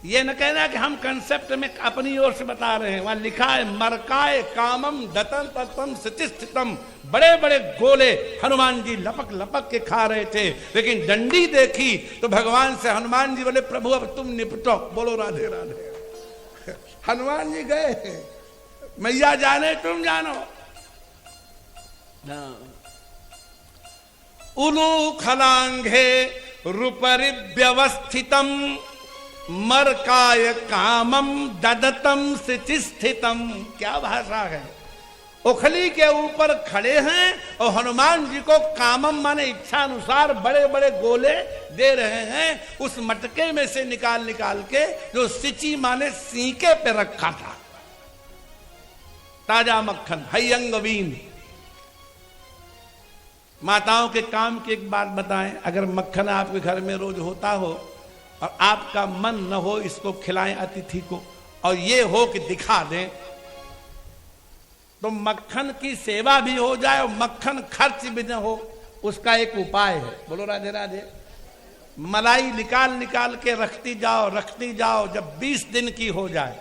ये न कहना कि हम कंसेप्ट में अपनी ओर से बता रहे हैं। वहां लिखा है मरकाए कामम दतन तत्म स्थितम। बड़े बड़े गोले हनुमान जी लपक लपक के खा रहे थे, लेकिन डंडी देखी तो भगवान से हनुमान जी बोले प्रभु अब तुम निपटो। बोलो राधे राधे। हनुमान जी गए, मैया जाने तुम जानो। उलू खलांघे रूपरि व्यवस्थितम मरकाय कामम ददतम स्थितम। क्या भाषा है। उखली के ऊपर खड़े हैं और हनुमान जी को कामम माने इच्छा अनुसार बड़े बड़े गोले दे रहे हैं उस मटके में से निकाल निकाल के जो सिची माने सीके पे रखा था। ताजा मक्खन हयंगवीन। माताओं के काम की एक बात बताएं, अगर मक्खन आपके घर में रोज होता हो और आपका मन न हो इसको खिलाएं अतिथि को, और ये हो कि दिखा दें, तो मक्खन की सेवा भी हो जाए और मक्खन खर्च भी न हो, उसका एक उपाय है। बोलो राधे राधे। मलाई निकाल निकाल के रखती जाओ, जब 20 दिन की हो जाए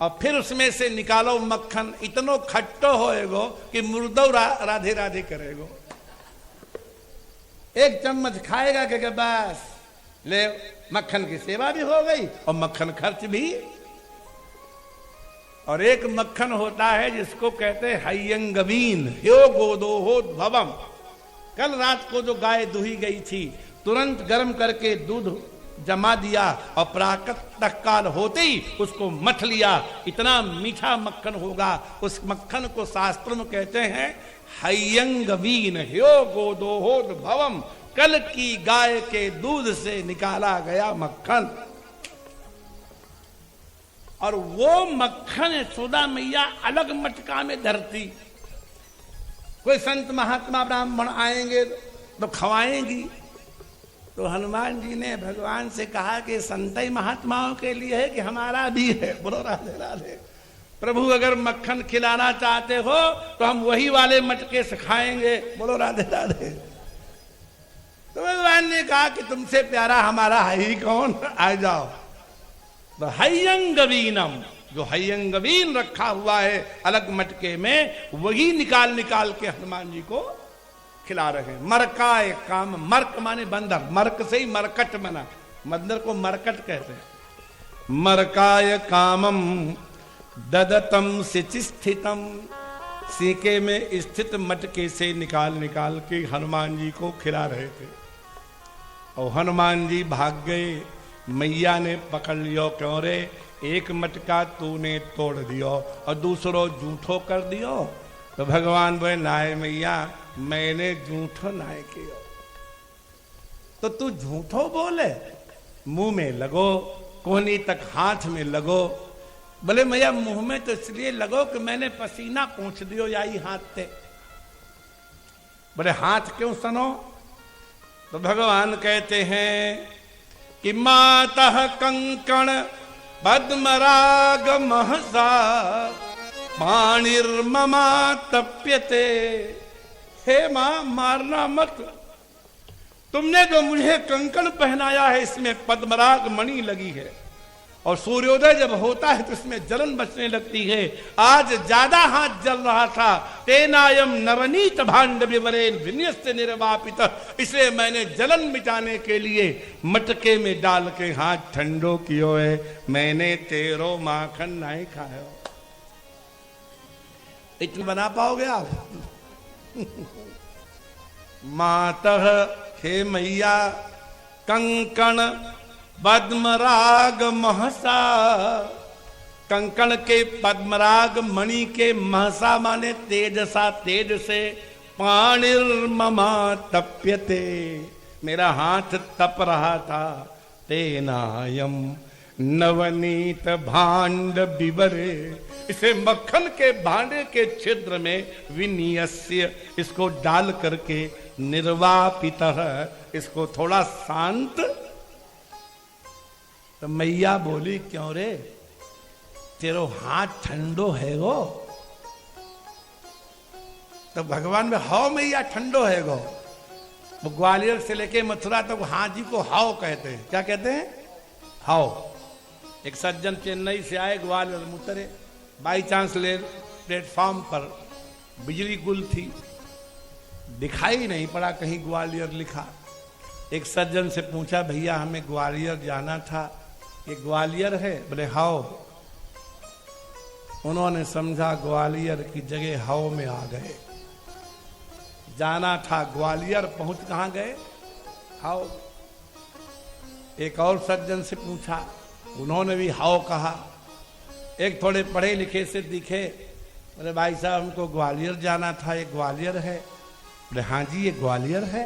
और फिर उसमें से निकालो मक्खन, इतनो खट्टो होएगो कि मुर्दो राधे राधे करेगो। एक चम्मच खाएगा कि बस ले, मक्खन की सेवा भी हो गई और मक्खन खर्च भी। और एक मक्खन होता है जिसको कहते हैं हयंगवीन, ह्यो गोदो हो भवम। कल रात को जो गाय दुही गई थी तुरंत गर्म करके दूध जमा दिया और प्रातः काल होते ही उसको मथ लिया। इतना मीठा मक्खन होगा, उस मक्खन को शास्त्र में कहते हैं हयंगवीन ह्यो गोदोहोद भवम, कल की गाय के दूध से निकाला गया मक्खन। और वो मक्खन यशोदा मैया अलग मटका में धरती। कोई संत महात्मा ब्राह्मण आएंगे तो खवाएंगी। तो हनुमान जी ने भगवान से कहा कि संतई महात्माओं के लिए है कि हमारा भी है। बोलो राधे राधे। प्रभु अगर मक्खन खिलाना चाहते हो तो हम वही वाले मटके से खाएंगे। बोलो राधे राधे। तो भगवान ने कहा कि तुमसे प्यारा हमारा है ही कौन, आ जाओ। तो हयंगवीनम, जो हयंगवीन रखा हुआ है अलग मटके में, वही निकाल निकाल के हनुमान जी को खिला रहे हैं। मरकाय काम, मर्क माने बंदर, मर्क से ही मरकट बना, बंदर को मरकट कहते हैं। मरकाय कामम ददतम सिचिस्थितम, सीके में स्थित मटके से निकाल निकाल के हनुमान जी को खिला रहे थे। और हनुमान जी भाग गए। मैया ने पकड़ लियो, क्यों रे, एक मटका तूने तोड़ दियो और दूसरो झूठो कर दियो। तो भगवान बोले नाय मैया, मैंने झूठो नाय कियो। तो तू झूठो बोले, मुंह में लगो, कोहनी तक हाथ में लगो। बोले मैया मुंह में तो इसलिए लगो कि मैंने पसीना पोंछ दियो यही हाथ से। बोले हाथ क्यों सनो? तो भगवान कहते हैं कि मातः कंकण पद्मराग महसा पाणिर्ममा तप्यते। हे मां, मारना मत। तुमने जो मुझे कंकण पहनाया है इसमें पद्मराग मणि लगी है, और सूर्योदय जब होता है तो इसमें जलन बचने लगती है। आज ज्यादा हाथ जल रहा था। तेनायम नवनीत भांड विवरेन विन्यस्य निर्वापित, इसलिए मैंने जलन मिटाने के लिए मटके में डाल के हाथ ठंडो कियो है। मैंने तेरो माखन नहीं खायो। इतना बना पाओगे आप? मातः, हे मैया, कंकण पद्मराग महसा, कंकण के पद्मराग मणि के महसा माने तेजसा, तेज से। पाणिर्ममा तप्यते, मेरा हाथ तप रहा था। तेनायम नवनीत भांड बिबरे, इसे मक्खन के भांडे के छिद्र में विनियस्य, इसको डाल करके निर्वापितः, इसको थोड़ा शांत। तो मैया बोली क्यों रे, तेरो हाथ ठंडो है गो? तो भगवान में हाओ मैया ठंडो है गो। वो ग्वालियर से लेके मथुरा तक तो हाजी को हाओ कहते हैं। क्या कहते हैं? हाओ। एक सज्जन चेन्नई से आए, ग्वालियर में उतरे, बाई चांस ले प्लेटफॉर्म पर बिजली गुल थी, दिखाई नहीं पड़ा कहीं ग्वालियर लिखा। एक सज्जन से पूछा भैया हमें ग्वालियर जाना था, ये ग्वालियर है? बोले हाओ। उन्होंने समझा ग्वालियर की जगह हाओ में आ गए। जाना था ग्वालियर, पहुंच कहां गए? हाओ। एक और सज्जन से पूछा, उन्होंने भी हाओ कहा। एक थोड़े पढ़े लिखे से दिखे, बोले भाई साहब हमको ग्वालियर जाना था, ये ग्वालियर है? बोले हाँ जी ये ग्वालियर है।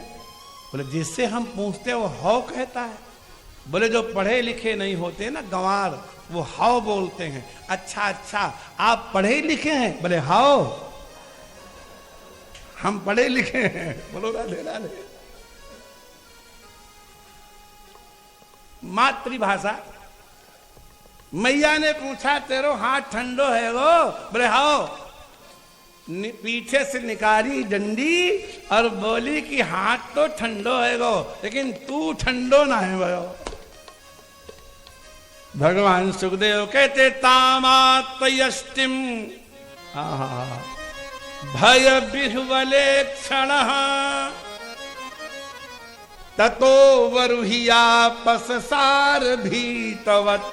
बोले जिससे हम पूछते वो हाओ कहता है। बोले जो पढ़े लिखे नहीं होते ना गंवार, वो हाओ बोलते हैं। अच्छा अच्छा, आप पढ़े लिखे हैं? बोले हाओ, हम पढ़े लिखे हैं। बोलो राधे राधे। मातृभाषा। मैया ने पूछा तेरो हाथ ठंडो है वो? बोले हाओ। पीछे से निकाली डंडी और बोली कि हाथ तो ठंडो है गो, लेकिन तू ठंडो ना है वो। भगवान सुखदेव कहते तामात्मयष्टिम भय विह्वले क्षण ततो वरुहिया पससार भीतवत।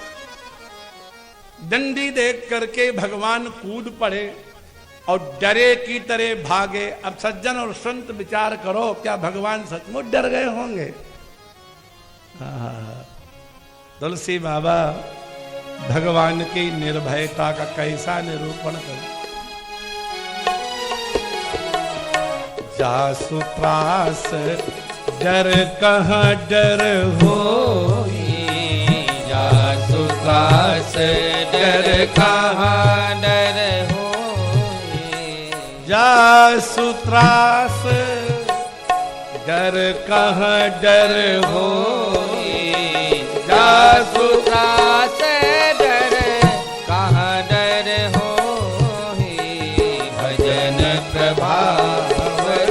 डंडी देख करके भगवान कूद पड़े। और डरे की तरह भागे। अब सज्जन और संत विचार करो, क्या भगवान सचमुच डर गए होंगे? तुलसी बाबा भगवान की निर्भयता का कैसा निरूपण कर। जासु त्रास डर कहाँ डर हो, जासु त्रास डर कहाँ डर हो, जासु त्रास डर कहाँ डर हो, जासु त्रास डर कहाँ डर हो, भजन प्रभाव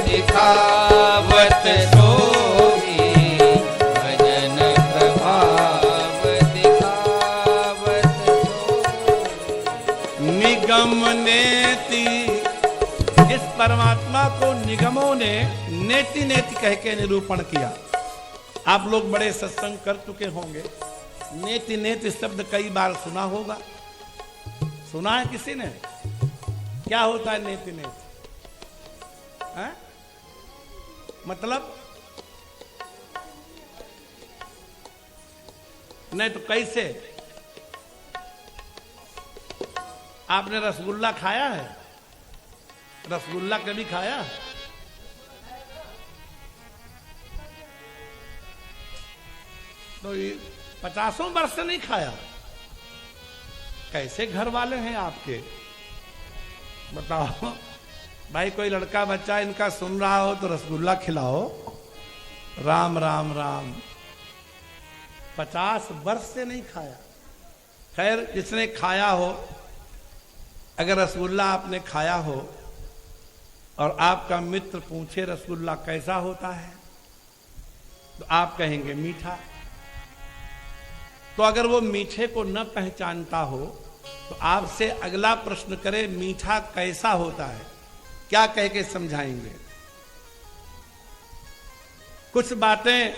दिखावत सोई, भजन प्रभाव दिखावत सोई। निगम नेति, इस परमात्मा को निगमों ने नेति नेति कह के निरूपण किया। आप लोग बड़े सत्संग कर चुके होंगे, नेति नेति शब्द कई बार सुना होगा। सुना है किसी ने? क्या होता है नेति नेति? मतलब नहीं तो कैसे? आपने रसगुल्ला खाया है? रसगुल्ला कभी खाया? तो ये 50 वर्ष से नहीं खाया? कैसे घर वाले हैं आपके? बताओ भाई, कोई लड़का बच्चा इनका सुन रहा हो तो रसगुल्ला खिलाओ। राम राम राम, 50 वर्ष से नहीं खाया। खैर, जिसने खाया हो, अगर रसगुल्ला आपने खाया हो और आपका मित्र पूछे रसगुल्ला कैसा होता है, तो आप कहेंगे मीठा। तो अगर वो मीठे को न पहचानता हो तो आपसे अगला प्रश्न करे मीठा कैसा होता है, क्या कह के समझाएंगे? कुछ बातें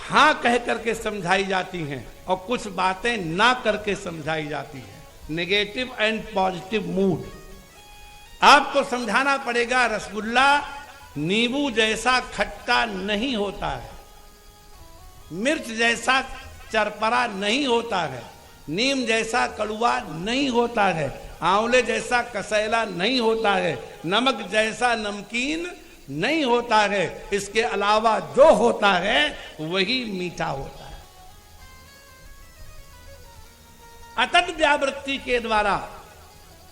हां कह करके समझाई जाती हैं और कुछ बातें ना करके समझाई जाती हैं। Negative and positive mood. आपको समझाना पड़ेगा रसगुल्ला नींबू जैसा खट्टा नहीं होता है, मिर्च जैसा चरपरा नहीं होता है, नीम जैसा कड़वा नहीं होता है, आंवले जैसा कसैला नहीं होता है, नमक जैसा नमकीन नहीं होता है। इसके अलावा जो होता है वही मीठा होता है। अतत व्यावृत्ति के द्वारा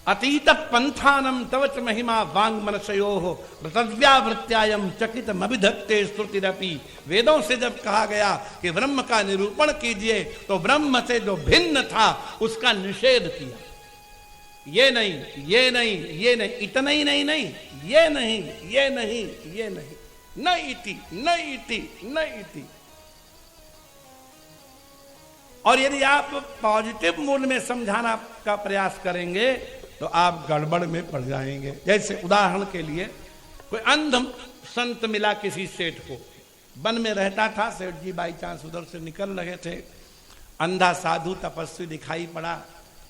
अतीत पंथानम तवच महिमा वांग मनसयो व्यावृत्यायम चकित मभिधत्ते श्रुतिरपि। वेदों से जब कहा गया कि ब्रह्म का निरूपण कीजिए तो ब्रह्म से जो भिन्न था उसका निषेध किया। ये नहीं, ये नहीं, ये नहीं, इतना ही नहीं, नहीं, ये नहीं, ये नहीं, ये नहीं, न इति, न इति, न इति। और यदि आप पॉजिटिव मूड में समझाना का प्रयास करेंगे तो आप गड़बड़ में पड़ जाएंगे। जैसे उदाहरण के लिए कोई अंध संत मिला किसी सेठ को, वन में रहता था, सेठ जी बाई चांस उधर से निकल रहे थे, अंधा साधु तपस्वी दिखाई पड़ा।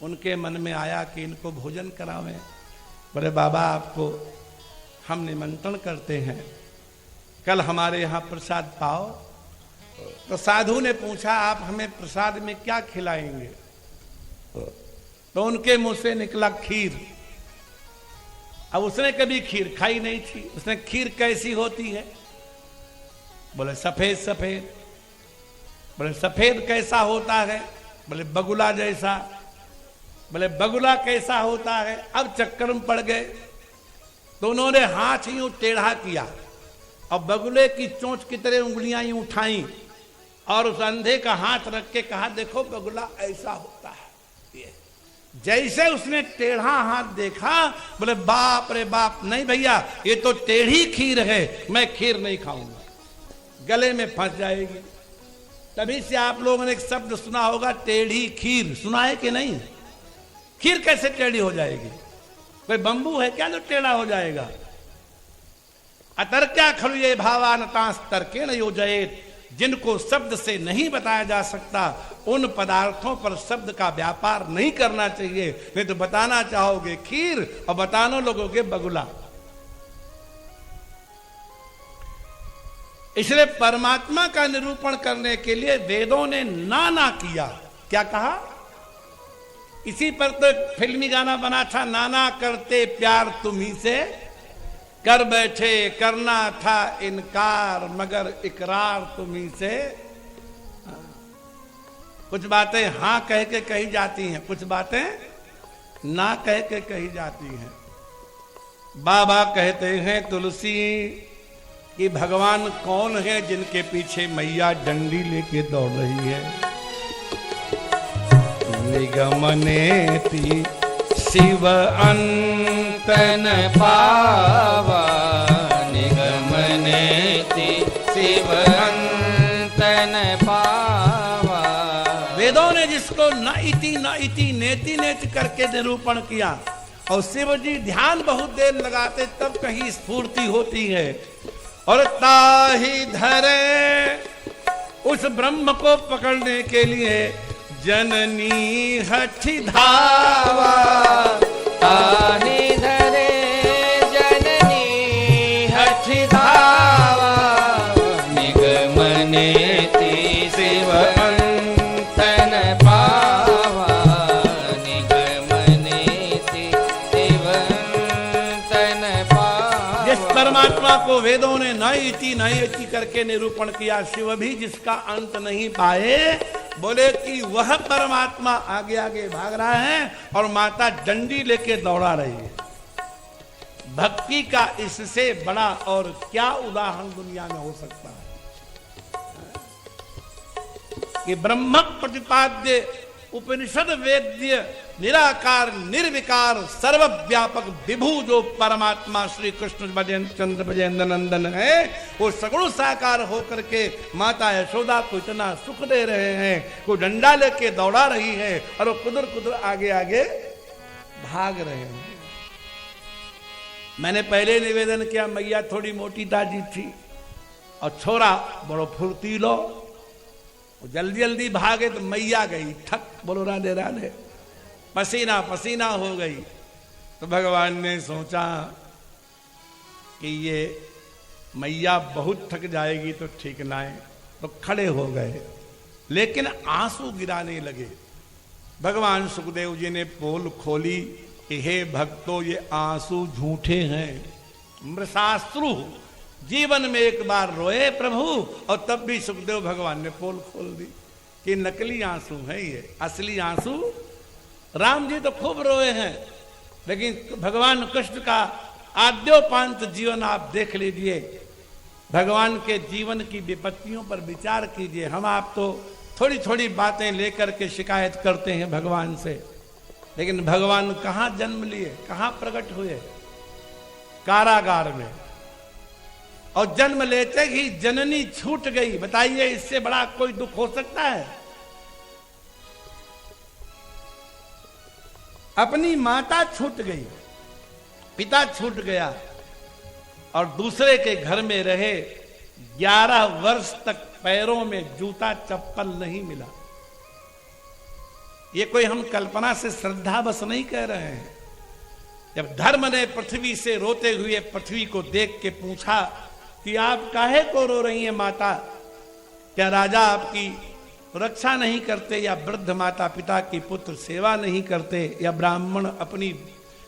उनके मन में आया कि इनको भोजन करावें। बोले बाबा आपको हम निमंत्रण करते हैं, कल हमारे यहाँ प्रसाद पाओ। तो साधु ने पूछा आप हमें प्रसाद में क्या खिलाएंगे? तो उनके मुंह से निकला खीर। अब उसने कभी खीर खाई नहीं थी। उसने खीर कैसी होती है? बोले सफेद सफेद। बोले सफेद कैसा होता है? बोले बगुला जैसा। बोले बगुला कैसा होता है? अब चक्कर में पड़ गए। तो उन्होंने हाथ यूं टेढ़ा किया और बगुले की चोंच की तरह उंगलियां यूं उठाई और उस अंधे का हाथ रख के कहा देखो बगुला ऐसा होता है। ये जैसे उसने टेढ़ा हाथ देखा, बोले बाप रे बाप, नहीं भैया ये तो टेढ़ी खीर है, मैं खीर नहीं खाऊंगा, गले में फंस जाएगी। तभी से आप लोगों ने एक शब्द सुना होगा टेढ़ी खीर। सुना है कि नहीं? खीर कैसे टेढ़ी हो जाएगी? कोई बंबू है क्या जो टेढ़ा हो जाएगा? अतर्क्या खलु ये भावानतांस तर्केण योजयेत जिनको शब्द से नहीं बताया जा सकता, उन पदार्थों पर शब्द का व्यापार नहीं करना चाहिए। नहीं तो बताना चाहोगे खीर और बताना लोगोगे बगुला। इसलिए परमात्मा का निरूपण करने के लिए वेदों ने नाना किया। क्या कहा? इसी पर तो फिल्मी गाना बना था, नाना करते प्यार तुम्ही से, कर बैठे करना था इनकार मगर इकरार तुम्ही से। कुछ बातें हां कह के कही जाती हैं, कुछ बातें ना कह के कही जाती हैं। बाबा कहते हैं तुलसी कि भगवान कौन है जिनके पीछे मैया डंडी लेके दौड़ रही है। निगमनेति शिव अंतन पावा, निगमनेति शिव अंतन पावा। वेदों ने जिसको न इति नेति नेति करके निरूपण किया, और शिव जी ध्यान बहुत देर लगाते तब कहीं स्फूर्ति होती है। और ताहि धरे, उस ब्रह्म को पकड़ने के लिए जननी हठी धावा। ताहि धरे जननी हठी धावा, निगमनेति शिव अंतन पावा, निगमनेति शिव अंतन पावा। जिस परमात्मा को वेदों ने न इति करके निरूपण किया, शिव भी जिसका अंत नहीं पाए, बोले कि वह परमात्मा आगे आगे भाग रहा है और माता डंडी लेके दौड़ा रही है। भक्ति का इससे बड़ा और क्या उदाहरण दुनिया में हो सकता है कि ब्रह्म प्रतिपाद्य उपनिषद वेद्य निराकार निर्विकार सर्वव्यापक विभू जो परमात्मा श्री कृष्ण चंद्र ब्रजेंद्र नंदन है, वो सगुण साकार होकर के माता यशोदा को इतना सुख दे रहे हैं, को डंडा लेके दौड़ा रही है और वो कुदर कुदर आगे आगे भाग रहे हैं। मैंने पहले निवेदन किया, मैया थोड़ी मोटी ताजी थी और छोरा बड़ो फुर्तीलो, जल्दी जल्दी भागे तो मैया गई ठक, बोलो राधे राधे, पसीना पसीना हो गई। तो भगवान ने सोचा कि ये मैया बहुत थक जाएगी तो ठीक ना है, तो खड़े हो गए, लेकिन आंसू गिराने लगे। भगवान सुखदेव जी ने पोल खोली कि हे भक्तों, ये आंसू झूठे हैं, मृषाश्रु। जीवन में एक बार रोए प्रभु, और तब भी सुखदेव भगवान ने पोल खोल दी कि नकली आंसू है ये, असली आंसू। राम जी तो खूब रोए हैं, लेकिन भगवान कृष्ण का आद्योपांत जीवन आप देख लीजिए, भगवान के जीवन की विपत्तियों पर विचार कीजिए। हम आप तो थोड़ी थोड़ी बातें लेकर के शिकायत करते हैं भगवान से, लेकिन भगवान कहाँ जन्म लिए, कहाँ प्रकट हुए? कारागार में, और जन्म लेते ही जननी छूट गई। बताइए इससे बड़ा कोई दुख हो सकता है? अपनी माता छूट गई, पिता छूट गया, और दूसरे के घर में रहे 11 वर्ष तक पैरों में जूता चप्पल नहीं मिला। ये कोई हम कल्पना से श्रद्धा बस नहीं कह रहे हैं। जब धर्म ने पृथ्वी से रोते हुए पृथ्वी को देख के पूछा कि आप काहे को रो रही हैं माता, क्या राजा आपकी रक्षा नहीं करते, या वृद्ध माता पिता की पुत्र सेवा नहीं करते, या ब्राह्मण अपनी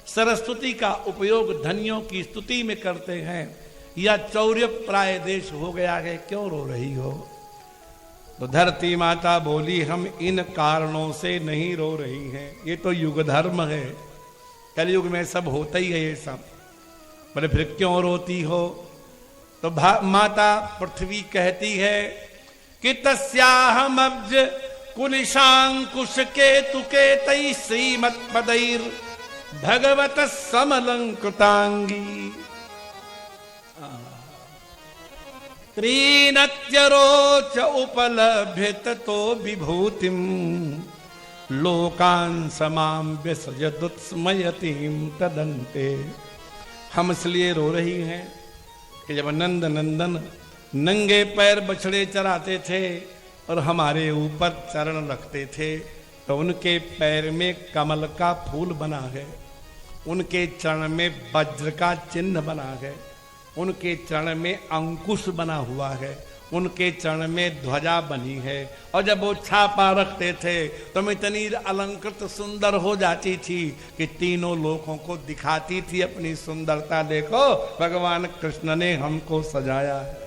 सरस्वती का उपयोग धनियों की स्तुति में करते हैं, या चौर्य प्राय देश हो गया है, क्यों रो रही हो? तो धरती माता बोली, हम इन कारणों से नहीं रो रही हैं, ये तो युग धर्म है, कलयुग में सब होता ही है ये सब। बोले फिर क्यों रोती हो? तो माता पृथ्वी कहती है कि तस्याहम अब्ज कुलिशांकुश केतु केतई श्रीमत् पदैर भगवत समलंकृतांगी त्रीनत्यरोच उपलभ्यत तो विभूतिम लोकान समाम व्यसजदुत्स्मयतीम तदंते। हम इसलिए रो रही हैं कि जब नंद नंदन नंगे पैर बछड़े चराते थे और हमारे ऊपर चरण रखते थे, तो उनके पैर में कमल का फूल बना है, उनके चरण में वज्र का चिन्ह बना है, उनके चरण में अंकुश बना हुआ है, उनके चरण में ध्वजा बनी है। और जब वो छापा रखते थे तो मैं इतनी अलंकृत सुंदर हो जाती थी कि तीनों लोगों को दिखाती थी अपनी सुंदरता। देखो भगवान कृष्ण ने हमको सजाया है।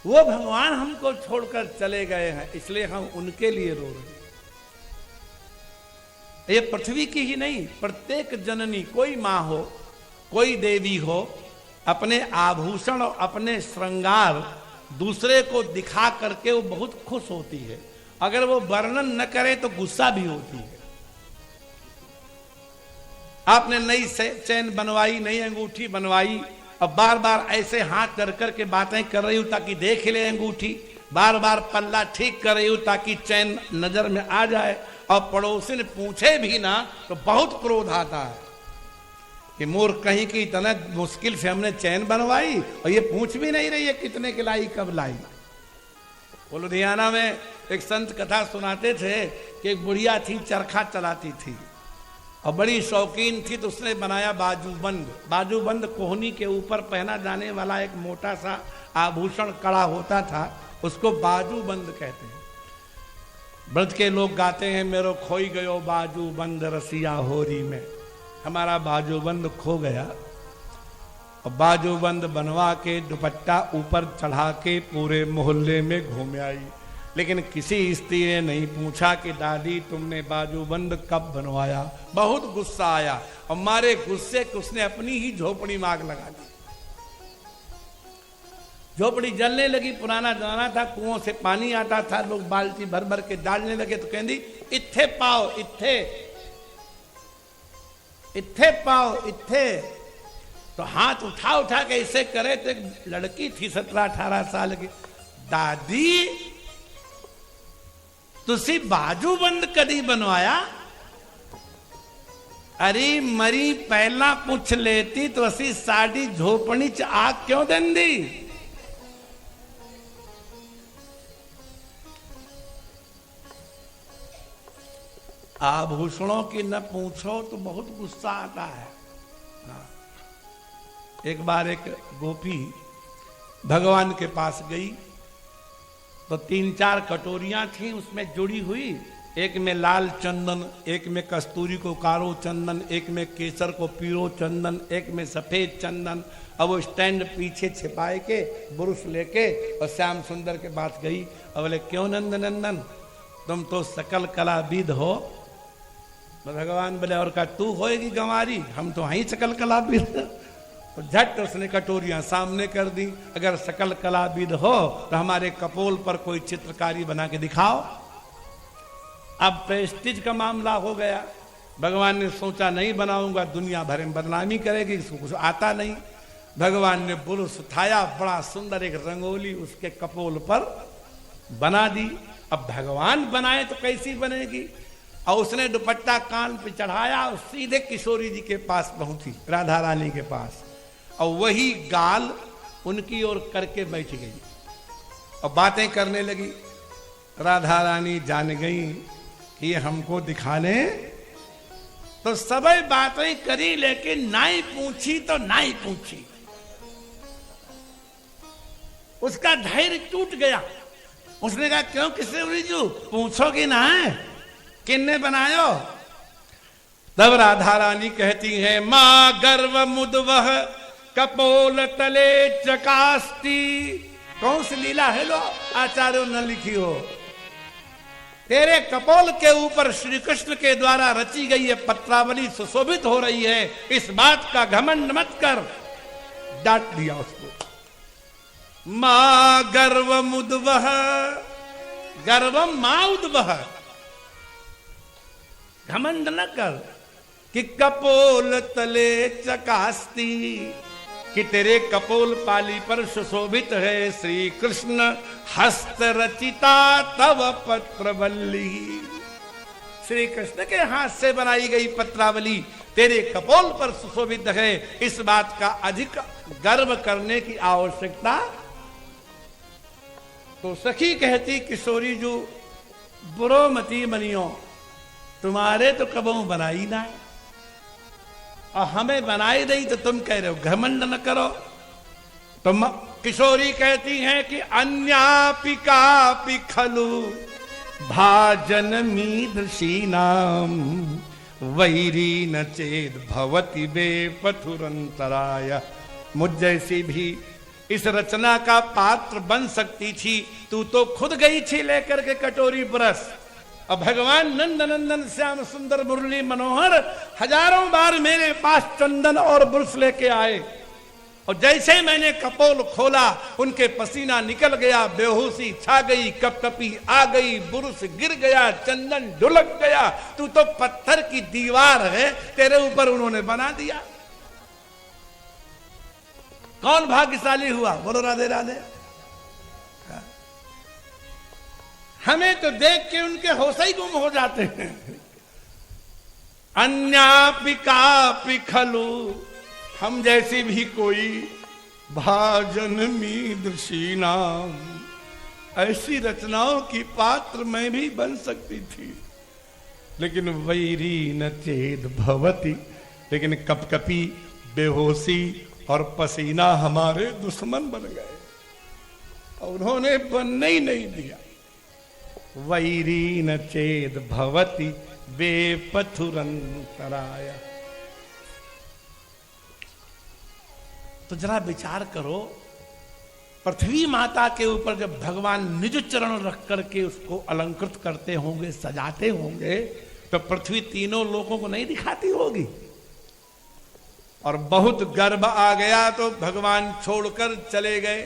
वो भगवान हमको छोड़कर चले गए हैं, इसलिए हम उनके लिए रो रहे हैं। ये पृथ्वी की ही नहीं, प्रत्येक जननी, कोई मां हो, कोई देवी हो, अपने आभूषण और अपने श्रृंगार दूसरे को दिखा करके वो बहुत खुश होती है। अगर वो वर्णन न करे तो गुस्सा भी होती है। आपने नई चैन बनवाई, नई अंगूठी बनवाई, और बार बार ऐसे हाथ कर करके बातें कर रही हूं ताकि देख ले अंगूठी, बार बार पल्ला ठीक कर रही हूं ताकि चैन नजर में आ जाए, और पड़ोसी ने पूछे भी ना तो बहुत क्रोध आता है कि मोर कहीं की इतना मुश्किल से हमने चैन बनवाई और ये पूछ भी नहीं रही है कितने की लाई, कब लाई। वो लुधियाना में एक संत कथा सुनाते थे कि एक बुढ़िया थी, चरखा चलाती थी और बड़ी शौकीन थी, तो उसने बनाया बाजूबंद। बाजूबंद कोहनी के ऊपर पहना जाने वाला एक मोटा सा आभूषण कड़ा होता था, उसको बाजूबंद कहते हैं। ब्रज के लोग गाते हैं, मेरो खोई गयो बाजूबंद रसिया होरी में, हमारा बाजूबंद खो गया। और बाजूबंद बनवा के दुपट्टा ऊपर चढ़ा के पूरे मोहल्ले में घूम आई, लेकिन किसी स्त्री ने नहीं पूछा कि दादी तुमने बाजूबंद कब बनवाया। बहुत गुस्सा आया और मारे गुस्से को उसने अपनी ही झोपड़ी में आग लगा दी। झोपड़ी जलने लगी। पुराना जमाना था, कुओं से पानी आता था, लोग बाल्टी भर भर के डालने लगे। तो कहती इत्थे पाओ, इत्थे इत्थे पाओ, इत्थे। तो हाथ उठा उठा के ऐसे करे तो एक लड़की थी 17-18 साल की, दादी तुसी बाजूबंद कदी बनवाया? अरे मरी पहला पूछ लेती तो असी साड़ी झोपड़ी च आग क्यों देंदी। आभूषणों की न पूछो तो बहुत गुस्सा आता है। एक बार एक गोपी भगवान के पास गई तो 3-4 कटोरियां थी उसमें जुड़ी हुई, एक में लाल चंदन, एक में कस्तूरी को कारो चंदन, एक में केसर को पीरो चंदन, एक में सफेद चंदन। अब वो स्टैंड पीछे छिपाए के बुरुश लेके और श्याम सुंदर के पास गई और बोले क्यों नंदन तुम तो सकल कलाविद हो। तो भगवान बोले और का तू होएगी गंवारी, हम तो हैं सकल कलाविद। तो झट उसने कटोरियां सामने कर दी, अगर सकल कलाविद हो तो हमारे कपोल पर कोई चित्रकारी बना के दिखाओ। अब प्रेस्टीज का मामला हो गया। भगवान ने सोचा नहीं बनाऊंगा, दुनिया भर में बदनामी करेगी, इसको कुछ आता नहीं। भगवान ने बुरुश उठाया, बड़ा सुंदर एक रंगोली उसके कपोल पर बना दी। अब भगवान बनाए तो कैसी बनेगी। और उसने दुपट्टा कान पे चढ़ाया और सीधे किशोरी जी के पास पहुंची, राधा रानी के पास, और वही गाल उनकी ओर करके बैठ गई और बातें करने लगी। राधा रानी जान गई कि ये हमको दिखाने, तो सबे बातें करी लेकिन नाई पूछी तो नाई पूछी। उसका धैर्य टूट गया। उसने कहा क्यों किसने उरीजू, पूछोगी ना किन्ने बनायो। तब राधा रानी कहती है मां गर्व मुदवह कपोल तले चकास्ती। कौन सी लीला है लो आचार्यों न लिखी हो। तेरे कपोल के ऊपर श्री कृष्ण के द्वारा रची गई ये पत्रावली सुशोभित हो रही है, इस बात का घमंड मत कर। डांट दिया उसको। मां गर्व मुदवह, गर्वम मां उद्वह, घमंड न कर कि कपोल तले चकास्ती, कि तेरे कपोल पाली पर सुशोभित है श्री कृष्ण हस्त रचिता तव पत्रवल्ली। श्री कृष्ण के हाथ से बनाई गई पत्रावली तेरे कपोल पर सुशोभित है, इस बात का अधिक गर्व करने की आवश्यकता। तो सखी कहती किशोरी जो बुरो मती मनियो, तुम्हारे तो कबू बनाई ना है और हमें बनाई नहीं, तो तुम कह रहे हो घमंड न करो। तो किशोरी कहती हैं कि अन्यापि कापि खलु भाजन मीदृशीनाम वैरी न चेद भवति बे पथुरंतराय। मुझ जैसी भी इस रचना का पात्र बन सकती थी, तू तो खुद गई थी लेकर के कटोरी ब्रश। और भगवान नंद नंदन श्याम सुंदर मुरली मनोहर हजारों बार मेरे पास चंदन और ब्रश लेके आए, और जैसे मैंने कपोल खोला उनके पसीना निकल गया, बेहोशी छा गई, कपकपी आ गई, बुरुस गिर गया, चंदन ढुलक गया। तू तो पत्थर की दीवार है, तेरे ऊपर उन्होंने बना दिया। कौन भाग्यशाली हुआ? बोलो राधे राधे। हमें तो देख के उनके होश ही गुम हो जाते हैं। अन्यापि कापि खलु, हम जैसी भी कोई भाजन मीदृशी नाम, ऐसी रचनाओं की पात्र मैं भी बन सकती थी, लेकिन वैरी न चेद भवति, लेकिन कपकपी, बेहोशी और पसीना हमारे दुश्मन बन गए और उन्होंने बनने ही नहीं दिया। वैरी न चेद भवति वे पथुरंतराय। तो जरा विचार करो, पृथ्वी माता के ऊपर जब भगवान निज चरण रख करके उसको अलंकृत करते होंगे, सजाते होंगे, तो पृथ्वी तीनों लोगों को नहीं दिखाती होगी। और बहुत गर्भ आ गया तो भगवान छोड़कर चले गए।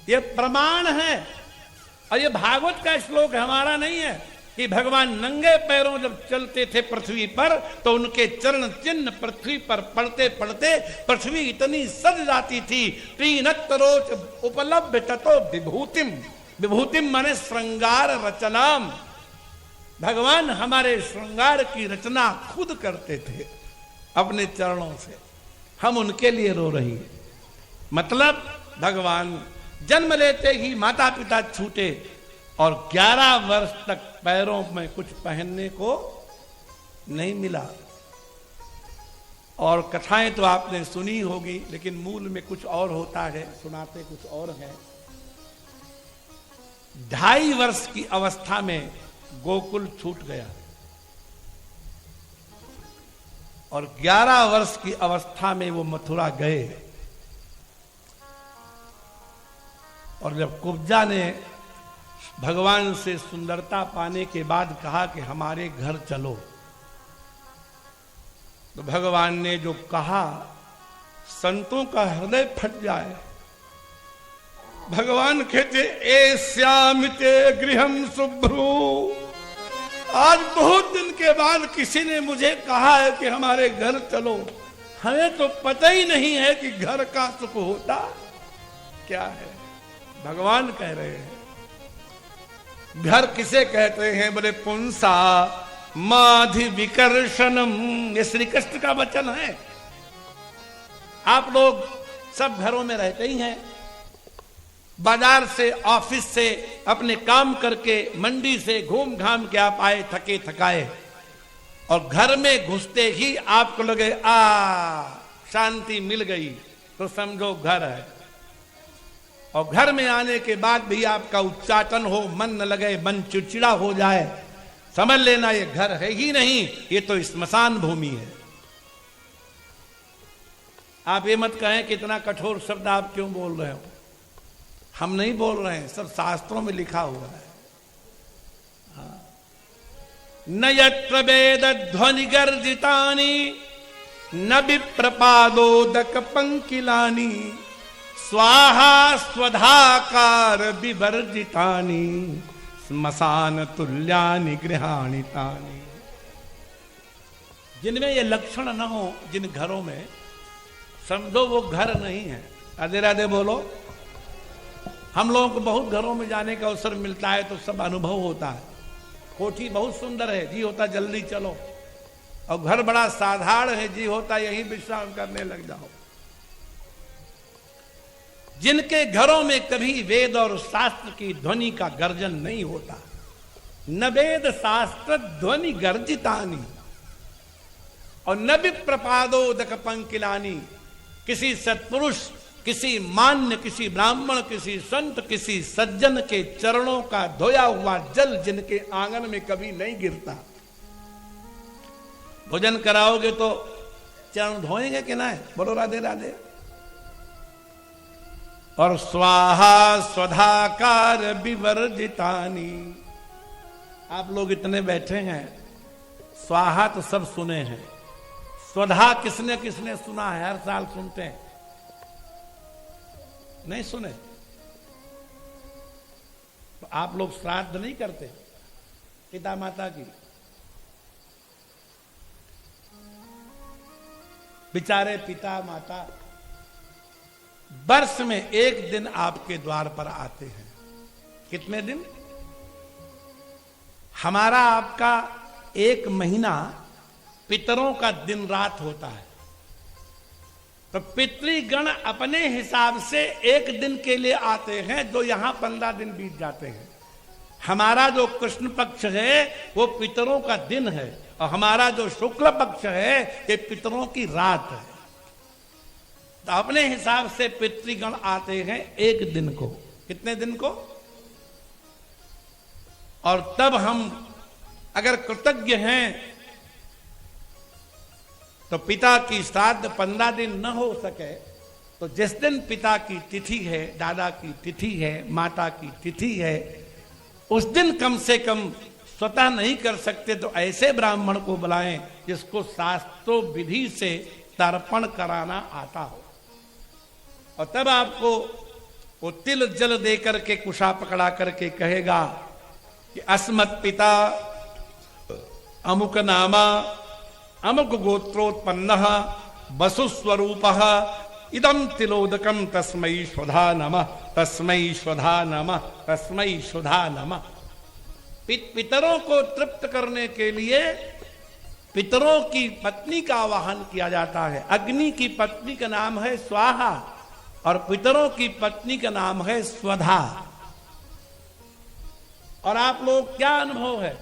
ये प्रमाण है, और ये भागवत का श्लोक हमारा नहीं है कि भगवान नंगे पैरों जब चलते थे पृथ्वी पर तो उनके चरण चिन्ह पृथ्वी पर पड़ते पड़ते पृथ्वी इतनी सज जाती थी। त्रिनत्तरोच उपलब्ध ततो विभूतिम, विभूतिम माने श्रृंगार रचनाम। भगवान हमारे श्रृंगार की रचना खुद करते थे अपने चरणों से, हम उनके लिए रो रही है। मतलब भगवान जन्म लेते ही माता पिता छूटे और 11 वर्ष तक पैरों में कुछ पहनने को नहीं मिला। और कथाएं तो आपने सुनी होगी, लेकिन मूल में कुछ और होता है, सुनाते कुछ और है। 2.5 वर्ष की अवस्था में गोकुल छूट गया और 11 वर्ष की अवस्था में वो मथुरा गए। और जब कुब्जा ने भगवान से सुंदरता पाने के बाद कहा कि हमारे घर चलो, तो भगवान ने जो कहा संतों का हृदय फट जाए। भगवान कहते ए श्यामिते गृहम शुभ्रू, आज बहुत दिन के बाद किसी ने मुझे कहा है कि हमारे घर चलो। हमें तो पता ही नहीं है कि घर का सुख होता क्या है। भगवान कह रहे हैं घर किसे कहते हैं? बोले पुंसा माधि विकर्षणम, ये श्री कृष्ण का वचन है। आप लोग सब घरों में रहते ही हैं, बाजार से, ऑफिस से, अपने काम करके, मंडी से घूम घाम के आप आए थके थकाए, और घर में घुसते ही आपको लगे शांति मिल गई, तो समझो घर है। और घर में आने के बाद भी आपका उच्चाटन हो, मन न लगे, मन चिड़चिड़ा हो जाए, समझ लेना ये घर है ही नहीं, ये तो स्मशान भूमि है। आप ये मत कहें कि इतना कठोर शब्द आप क्यों बोल रहे हो। हम नहीं बोल रहे हैं, सब शास्त्रों में लिखा हुआ है। न यत्र वेद ध्वनि गर्जितानि न विप्रपादोदक पंकिलानि स्वाहा स्वधाकार विवर्जितानि स्मशान तुल्यानि गृहाणि तानि। जिनमें ये लक्षण न हो, जिन घरों में, समझो वो घर नहीं है। राधे राधे बोलो। हम लोगों को बहुत घरों में जाने का अवसर मिलता है तो सब अनुभव होता है। कोठी बहुत सुंदर है, जी होता जल्दी चलो, और घर बड़ा साधारण है, जी होता यहीं विश्राम करने लग जाओ। जिनके घरों में कभी वेद और शास्त्र की ध्वनि का गर्जन नहीं होता। न वेद शास्त्र ध्वनि गर्जितानी और न विप्रपादोदक पंकिलानी। किसी सत्पुरुष, किसी मान्य, किसी ब्राह्मण, किसी संत, किसी सज्जन के चरणों का धोया हुआ जल जिनके आंगन में कभी नहीं गिरता। भोजन कराओगे तो चरण धोएंगे कि नहीं? बोलो राधे राधे। और स्वाहा स्वधाकार विवर्जितानी। आप लोग इतने बैठे हैं, स्वाहा तो सब सुने हैं, स्वधा किसने किसने सुना है? हर साल सुनते हैं, नहीं सुने? तो आप लोग श्राद्ध नहीं करते पिता माता की? बेचारे पिता माता वर्ष में एक दिन आपके द्वार पर आते हैं। कितने दिन? हमारा आपका एक महीना पितरों का दिन रात होता है। तो पितृगण अपने हिसाब से एक दिन के लिए आते हैं, जो यहां 15 दिन बीत जाते हैं। हमारा जो कृष्ण पक्ष है वो पितरों का दिन है, और हमारा जो शुक्ल पक्ष है ये पितरों की रात है। तो अपने हिसाब से पितृगण आते हैं एक दिन को। कितने दिन को? और तब हम अगर कृतज्ञ हैं तो पिता की श्राद्ध 15 दिन न हो सके तो जिस दिन पिता की तिथि है, दादा की तिथि है, माता की तिथि है, उस दिन कम से कम स्वतः नहीं कर सकते तो ऐसे ब्राह्मण को बुलाएं जिसको शास्त्रों विधि से तर्पण कराना आता हो। और तब आपको वो तिल जल दे करके कुशा पकड़ा करके कहेगा कि अस्मत् पिता अमुक नामा अमुक गोत्रोत्पन्नः वसुस्वरूपः इदं तिलोदकं तस्मै स्वधा नमः, तस्मै स्वधा नमः, तस्मै स्वधा नमः। पितरों को तृप्त करने के लिए पितरों की पत्नी का आवाहन किया जाता है। अग्नि की पत्नी का नाम है स्वाहा और पितरों की पत्नी का नाम है स्वधा। और आप लोग क्या अनुभव है?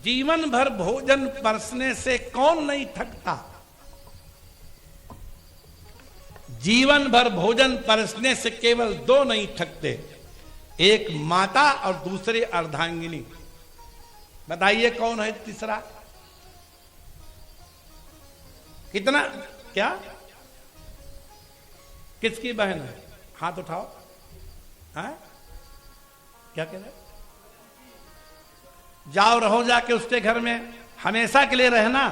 जीवन भर भोजन परसने से कौन नहीं थकता? जीवन भर भोजन परसने से केवल दो नहीं थकते, एक माता और दूसरी अर्धांगिनी। बताइए कौन है तीसरा? कितना? क्या? किसकी बहन है? हाथ उठाओ। हाँ? क्या कह रहे? जाओ रहो जाके उसके घर में, हमेशा के लिए रहना।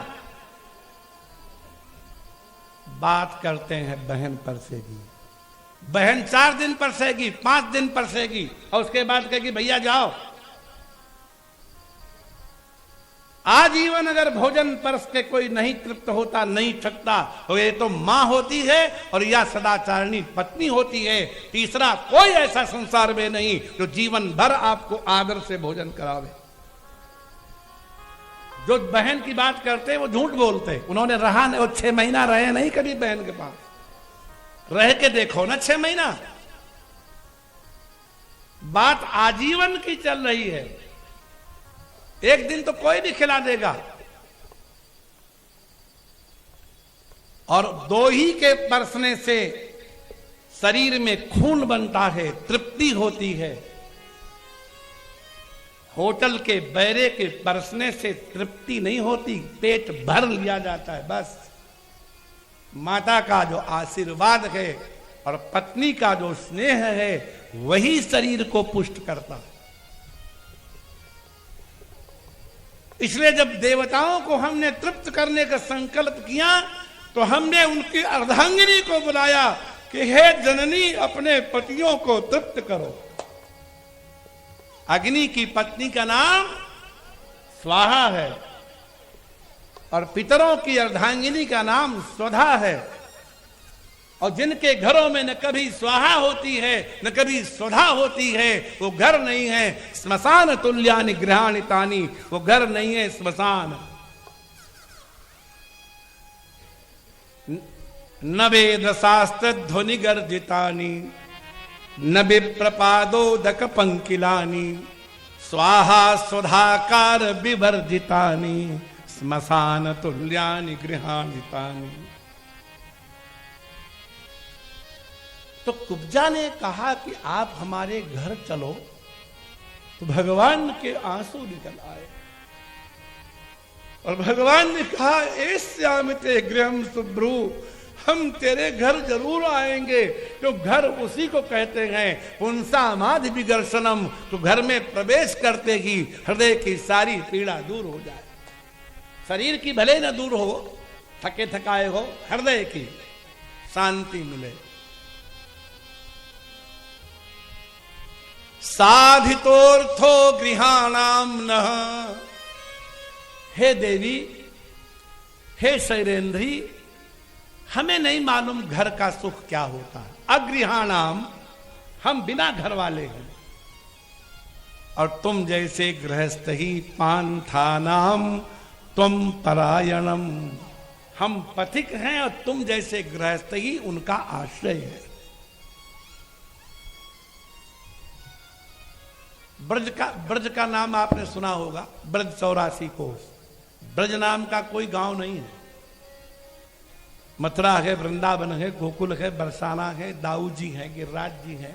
बात करते हैं बहन परसेगी। बहन 4 दिन परसेगी, 5 दिन परसेगी और उसके बाद कहेगी भैया जाओ। आजीवन अगर भोजन परस के कोई नहीं तृप्त होता, नहीं थकता, तो ये तो मां होती है और या सदाचारिणी पत्नी होती है। तीसरा कोई ऐसा संसार में नहीं जो जीवन भर आपको आदर से भोजन करावे। जो बहन की बात करते वो झूठ बोलते। उन्होंने रहा नहीं, वो 6 महीना रहे नहीं कभी बहन के पास। रह के देखो ना 6 महीना। बात आजीवन की चल रही है। एक दिन तो कोई भी खिला देगा। और 2 ही के परसने से शरीर में खून बनता है, तृप्ति होती है। होटल के बैरे के परसने से तृप्ति नहीं होती, पेट भर लिया जाता है बस। माता का जो आशीर्वाद है और पत्नी का जो स्नेह है वही शरीर को पुष्ट करता है। इसलिए जब देवताओं को हमने तृप्त करने का संकल्प किया तो हमने उनकी अर्धांगिनी को बुलाया कि हे जननी, अपने पतियों को तृप्त करो। अग्नि की पत्नी का नाम स्वाहा है और पितरों की अर्धांगिनी का नाम स्वधा है। और जिनके घरों में न कभी स्वाहा होती है न कभी स्वधा होती है, वो घर नहीं है। स्मशान तुल्यानि गृहाणि तानि, वो घर नहीं है, स्मशान। न वेद शास्त्र ध्वनि गर्जितानि न विप्रपादोदक पंकिलानी स्वाहा सुधाकार विवर्जितानि स्मशान तुल्यानि गृहाणितानि। तो कुब्जा ने कहा कि आप हमारे घर चलो, तो भगवान के आंसू निकल आए और भगवान ने कहा एष्यामिते गृहं शुभ्रू, हम तेरे घर जरूर आएंगे। तो घर उसी को कहते हैं पुंसामादि विगर्शनम, तो घर में प्रवेश करते ही हृदय की सारी पीड़ा दूर हो जाए। शरीर की भले न दूर हो, थके थकाए हो, हृदय की शांति मिले। साधितोर्थो गृहाणाम नः, हे देवी, हे शैलेंद्री, हमें नहीं मालूम घर का सुख क्या होता है। अगृहाणाम, हम बिना घर वाले हैं, और तुम जैसे गृहस्थ ही पांथानाम तुम परायणम, हम पथिक हैं और तुम जैसे गृहस्थ ही उनका आश्रय है। ब्रज का नाम आपने सुना होगा, ब्रज 84 कोस। ब्रज नाम का कोई गांव नहीं है। मथुरा है, वृंदावन है, गोकुल है, बरसाना है, दाऊ जी है, गिरिराज जी है।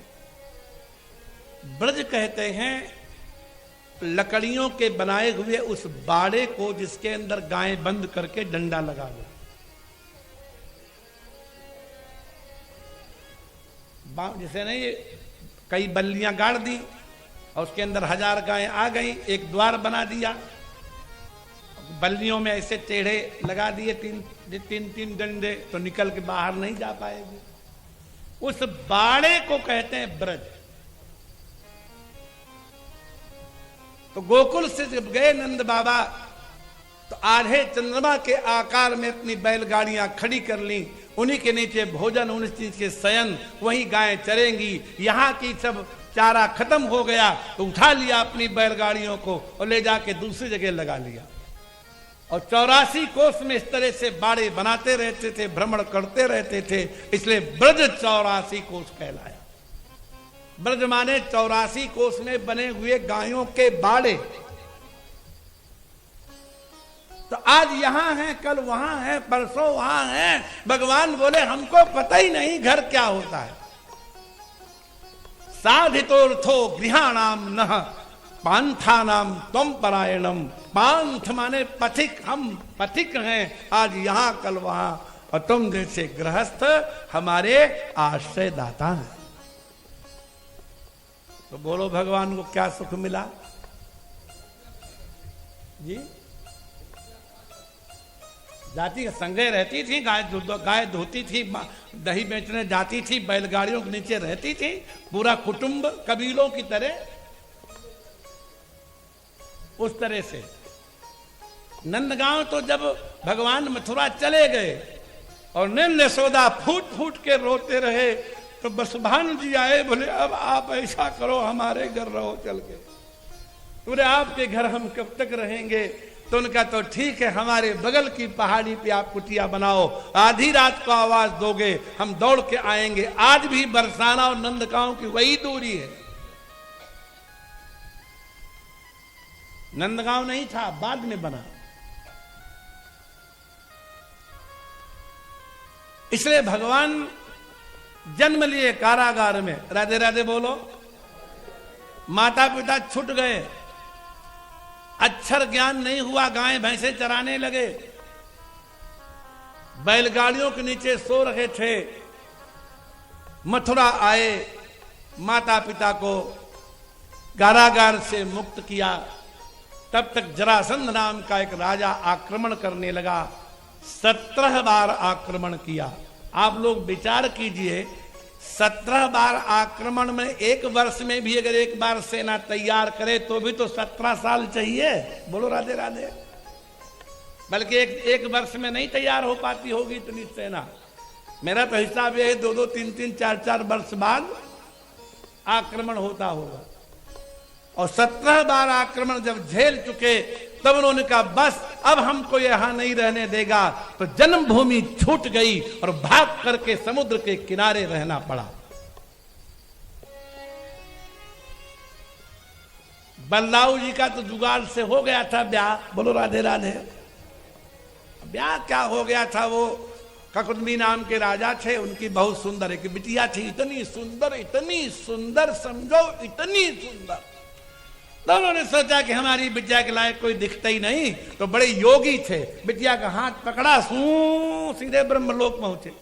ब्रज कहते हैं लकड़ियों के बनाए हुए उस बाड़े को जिसके अंदर गायें बंद करके डंडा लगा दो। जैसे नहीं, कई बल्लियां गाड़ दी और उसके अंदर 1000 गायें आ गई, एक द्वार बना दिया, बल्लियों में ऐसे टेढ़े लगा दिए तीन डंडे, तो निकल के बाहर नहीं जा पाएगी। उस बाड़े को कहते हैं ब्रज। तो गोकुल से जब गए नंद बाबा, तो आधे चंद्रमा के आकार में अपनी बैलगाड़ियां खड़ी कर ली, उन्हीं के नीचे भोजन, उन्हीं चीज के शयन, वहीं गायें चरेंगी। यहां की सब चारा खत्म हो गया तो उठा लिया अपनी बैलगाड़ियों को और ले जाके दूसरी जगह लगा लिया। और 84 कोस में इस तरह से बाड़े बनाते रहते थे, भ्रमण करते रहते थे, इसलिए ब्रज 84 कोस कहलाया। ब्रज माने 84 कोस में बने हुए गायों के बाड़े। तो आज यहां है, कल वहां है, परसों वहां है। भगवान बोले हमको पता ही नहीं घर क्या होता है। साधितोर्थो गृहाणाम नः पांथानाम त्वम परायणम। पांथ माने पथिक, हम पथिक हैं, आज यहां कल वहां, और तुम जैसे गृहस्थ हमारे आश्रयदाता हैं। तो बोलो भगवान को क्या सुख मिला जी? जाति संगे रहती थी, गाय धोती थी, दही बेचने जाती थी, बैलगाड़ियों के नीचे रहती थी, पूरा कुटुंब कबीलों की तरह। उस तरह से नंदगांव तो जब भगवान मथुरा चले गए और नंद यशोदा फूट फूट के रोते रहे, तो बसभान जी आए, बोले अब आप ऐसा करो, हमारे घर रहो चल के। बोले आपके घर हम कब तक रहेंगे? तो उनका तो ठीक है, हमारे बगल की पहाड़ी पे आप कुटिया बनाओ, आधी रात को आवाज दोगे, हम दौड़ के आएंगे। आज भी बरसाना और नंदगांव की वही दूरी है। नंदगांव नहीं था, बाद में बना। इसलिए भगवान जन्म लिए कारागार में। राधे राधे बोलो। माता पिता छूट गए, अक्षर ज्ञान नहीं हुआ, गाय भैंसे चराने लगे, बैलगाड़ियों के नीचे सो रहे थे। मथुरा आए, माता पिता को कारागार से मुक्त किया। तब तक जरासंध नाम का एक राजा आक्रमण करने लगा। 17 बार आक्रमण किया। आप लोग विचार कीजिए, 17 बार आक्रमण में एक वर्ष में भी अगर एक बार सेना तैयार करे तो भी तो 17 साल चाहिए। बोलो राधे राधे। बल्कि एक वर्ष में नहीं तैयार हो पाती होगी इतनी सेना। मेरा तो हिसाब यह है 2-2, 3-3, 4-4 वर्ष बाद आक्रमण होता होगा। और 17 बार आक्रमण जब झेल चुके, तब उन्होंने कहा बस अब हमको यहां नहीं रहने देगा। तो जन्मभूमि छूट गई और भाग करके समुद्र के किनारे रहना पड़ा। बलदाऊ जी का तो जुगाड़ से हो गया था ब्याह, बोलो राधे राधे। ब्याह क्या हो गया था, वो ककुंबी नाम के राजा थे, उनकी बहुत सुंदर एक बिटिया थी, इतनी सुंदर समझो, इतनी सुंदर। तो उन्होंने सोचा कि हमारी बिटिया के लायक कोई दिखता ही नहीं, तो बड़े योगी थे, बिटिया का हाथ पकड़ा, सीधे ब्रह्मलोक पहुंचे।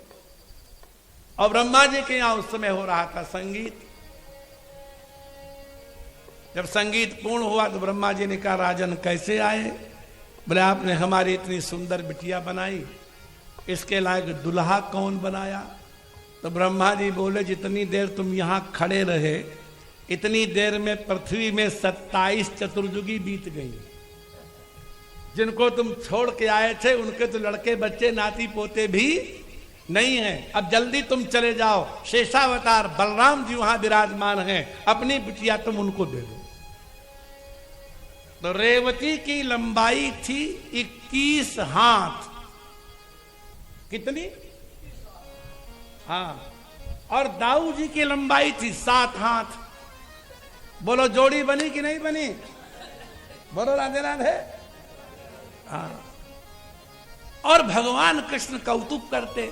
और ब्रह्मा जी के यहां उस समय हो रहा था संगीत। जब संगीत पूर्ण हुआ तो ब्रह्मा जी ने कहा, राजन कैसे आए? बोले आपने हमारी इतनी सुंदर बिटिया बनाई, इसके लायक दुल्हा कौन बनाया? तो ब्रह्मा जी बोले, जितनी देर तुम यहां खड़े रहे, इतनी देर में पृथ्वी में 27 चतुर्युगी बीत गई। जिनको तुम छोड़ के आए थे उनके तो लड़के बच्चे नाती पोते भी नहीं हैं। अब जल्दी तुम चले जाओ, शेषावतार बलराम जी वहां विराजमान हैं, अपनी बिटिया तुम उनको दे दो। तो रेवती की लंबाई थी 21 हाथ। कितनी? हाँ। और दाऊ जी की लंबाई थी 7 हाथ। बोलो जोड़ी बनी कि नहीं बनी? बोलो राधे राधे। हाँ। और भगवान कृष्ण कौतुक करते,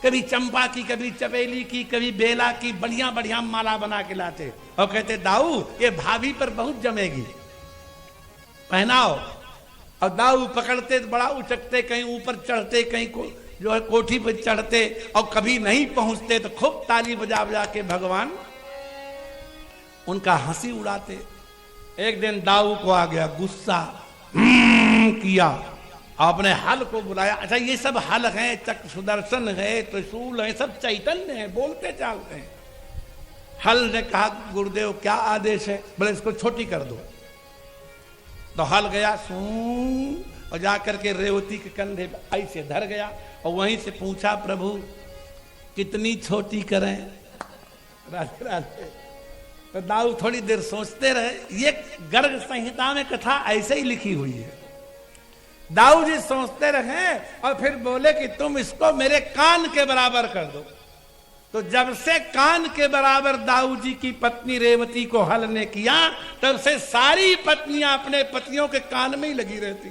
कभी चंपा की, कभी चमेली की, कभी बेला की, बढ़िया बढ़िया माला बना के लाते और कहते, दाऊ ये भाभी पर बहुत जमेगी, पहनाओ। और दाऊ पकड़ते तो बड़ा उचकते, कहीं ऊपर चढ़ते, कहीं जो है कोठी पर चढ़ते, और कभी नहीं पहुंचते तो खूब ताली बजा बजा के भगवान उनका हंसी उड़ाते। एक दिन दाऊ को आ गया गुस्सा, किया, आपने हल को बुलाया। अच्छा ये सब हल हैं, चक्र सुदर्शन है, त्रिशूल है, सब चैतन्य है, बोलते चालते हैं। हल ने कहा, गुरुदेव क्या आदेश है? बोले इसको छोटी कर दो। तो हल गया और जाकर के रेवती के कंधे पे ऐसे धर गया और वहीं से पूछा, प्रभु कितनी छोटी करें? राधे राधे। तो दाऊ थोड़ी देर सोचते रहे। ये गर्ग संहिता में कथा ऐसे ही लिखी हुई है। दाऊ जी सोचते रहे और फिर बोले कि तुम इसको मेरे कान के बराबर कर दो। तो जब से कान के बराबर दाऊ जी की पत्नी रेवती को हल ने किया, तब से सारी पत्नियां अपने पतियों के कान में ही लगी रहती